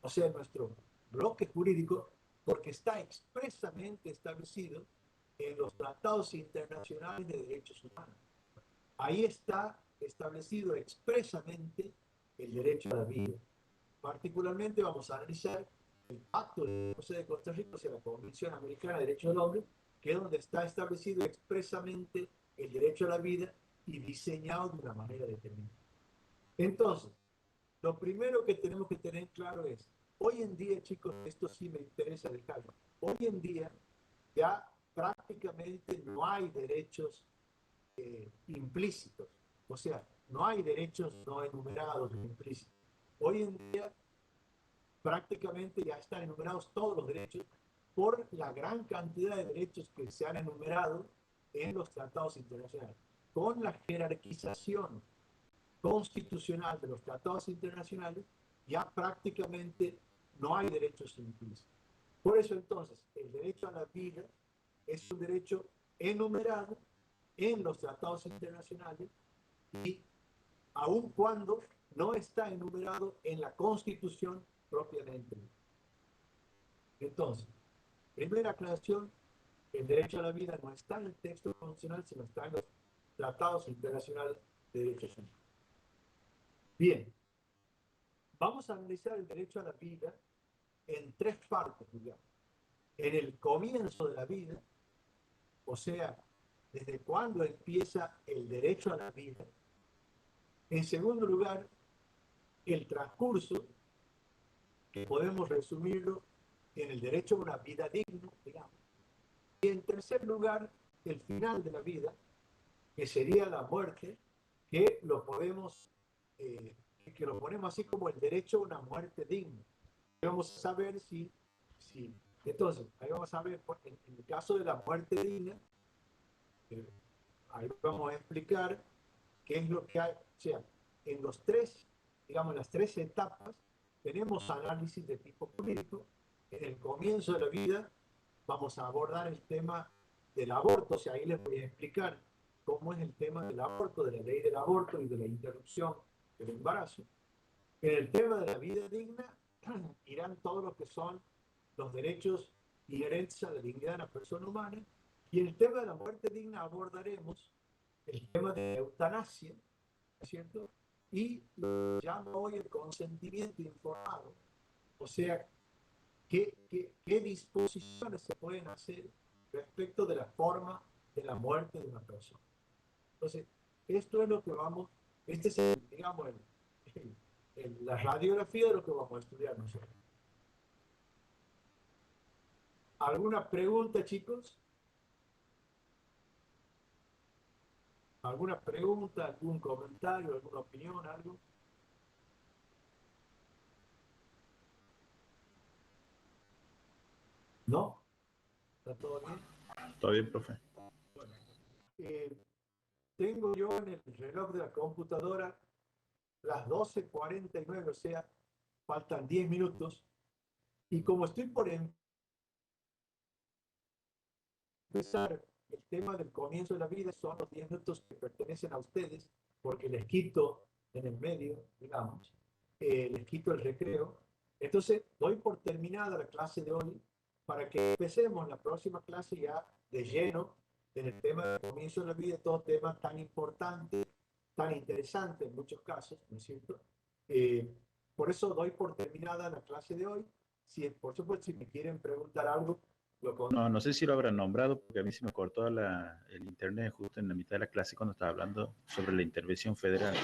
[SPEAKER 1] o sea, en nuestro bloque jurídico, porque está expresamente establecido en los tratados internacionales de derechos humanos. Ahí está establecido expresamente el derecho a la vida. Particularmente vamos a analizar el Pacto de José de Costa Rica, o sea, la Convención Americana de Derechos del Hombre, que es donde está establecido expresamente el derecho a la vida y diseñado de una manera determinada. Entonces, lo primero que tenemos que tener claro es, hoy en día, chicos, esto sí me interesa dejarlo, hoy en día ya prácticamente no hay derechos implícitos, o sea, no hay derechos no enumerados implícitos. Hoy en día prácticamente ya están enumerados todos los derechos por la gran cantidad de derechos que se han enumerado en los tratados internacionales. Con la jerarquización constitucional de los tratados internacionales, ya prácticamente no hay derechos implícitos. Por eso entonces, el derecho a la vida es un derecho enumerado en los tratados internacionales y aun cuando no está enumerado en la Constitución propiamente. Entonces, primera aclaración, el derecho a la vida no está en el texto constitucional, sino está en los tratados internacionales de derechos humanos. Bien, vamos a analizar el derecho a la vida en tres partes, digamos. En el comienzo de la vida, o sea, desde cuándo empieza el derecho a la vida. En segundo lugar, el transcurso, que podemos resumirlo en el derecho a una vida digna, digamos. Y en tercer lugar, el final de la vida, que sería la muerte, que lo podemos, que lo ponemos así como el derecho a una muerte digna. Vamos a saber entonces, ahí vamos a ver, en el caso de la muerte digna, ahí vamos a explicar qué es lo que hay, o sea, en los tres, digamos, las tres etapas, tenemos análisis de tipo jurídico. En el comienzo de la vida vamos a abordar el tema del aborto, o sea, ahí les voy a explicar cómo es el tema del aborto, de la ley del aborto y de la interrupción del embarazo. En el tema de la vida digna irán todos los que son los derechos inherentes a la dignidad de la persona humana, y en el tema de la muerte digna abordaremos el tema de la eutanasia, ¿cierto? Y lo que llamo hoy el consentimiento informado, o sea, ¿qué disposiciones se pueden hacer respecto de la forma de la muerte de una persona? Entonces, esto es lo que este es, digamos, la radiografía de lo que vamos a estudiar nosotros. ¿Alguna pregunta, chicos? ¿Alguna pregunta, algún comentario, alguna opinión, algo? ¿No? ¿Está todo bien?
[SPEAKER 4] Todo bien, profe.
[SPEAKER 1] Bueno, tengo yo en el reloj de la computadora las 12:49, o sea, faltan 10 minutos. Y como estoy por empezar el tema del comienzo de la vida, son los 10 minutos que pertenecen a ustedes, porque les quito en el medio, digamos, les quito el recreo. Entonces, doy por terminada la clase de hoy para que empecemos la próxima clase ya de lleno en el tema del comienzo de la vida, todo tema tan importante, tan interesante en muchos casos, ¿no es cierto? Por eso doy por terminada la clase de hoy. Si, por supuesto, si me quieren preguntar algo,
[SPEAKER 4] No, no sé si lo habrán nombrado, porque a mí se me cortó el internet justo en la mitad de la clase cuando estaba hablando sobre la intervención federal.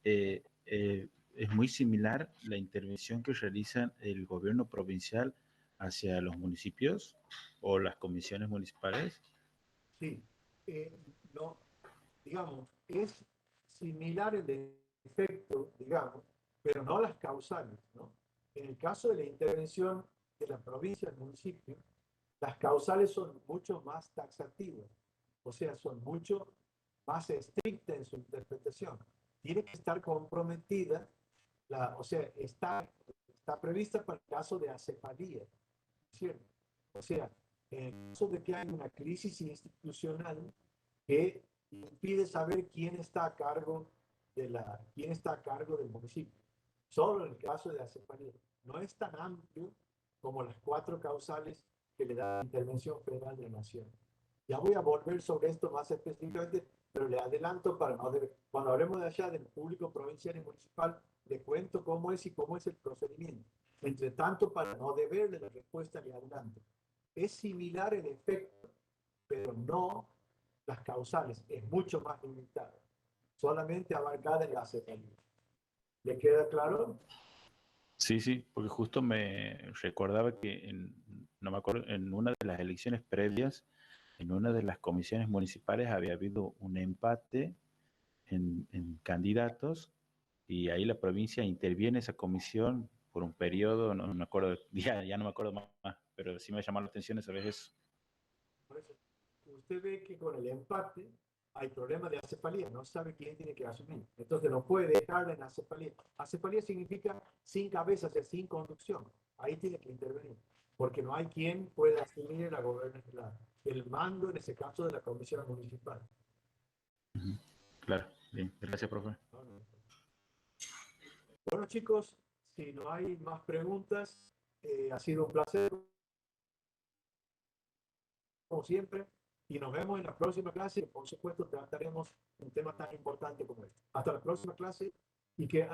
[SPEAKER 4] Es muy similar la intervención que realiza el gobierno provincial hacia los municipios o las comisiones municipales.
[SPEAKER 1] Sí, no, digamos, es similar el efecto, digamos, pero no las causales, ¿no? En el caso de la intervención de la provincia, del municipio, las causales son mucho más taxativas, o sea, son mucho más estrictas en su interpretación. Tiene que estar comprometida, o sea, está prevista para el caso de acefalía, ¿cierto? O sea, en el caso de que haya una crisis institucional que impide saber quién está a cargo del municipio. Solo en el caso de la acefalía. No es tan amplio como las 4 causales que le da la intervención federal de la nación. Ya voy a volver sobre esto más específicamente, pero le adelanto para no deber. Cuando hablemos de allá del público provincial y municipal, le cuento cómo es y cómo es el procedimiento. Entre tanto, para no deberle la respuesta, le adelanto. Es similar el efecto, pero no las causales. Es mucho más limitado. Solamente abarcada en la acefalía. ¿Le queda claro?
[SPEAKER 4] Sí, sí, porque justo me recordaba que no me acuerdo, en una de las elecciones previas, en una de las comisiones municipales había habido un empate en candidatos y ahí la provincia interviene esa comisión por un periodo, no me acuerdo, ya no me acuerdo más, pero pero sí me llamó la atención esa vez eso.
[SPEAKER 1] Por eso, usted ve que con el empate hay problema de acefalía, no sabe quién tiene que asumir. Entonces no puede dejarla en acefalía. Acefalía significa sin cabeza, o sea, sin conducción. Ahí tiene que intervenir, porque no hay quien pueda asumir el mando, en ese caso, de la comisión municipal.
[SPEAKER 4] Claro, bien, gracias, profe.
[SPEAKER 1] Bueno, chicos, si no hay más preguntas, ha sido un placer, como siempre, y nos vemos en la próxima clase. Por supuesto, trataremos un tema tan importante como este. Hasta la próxima clase, y que,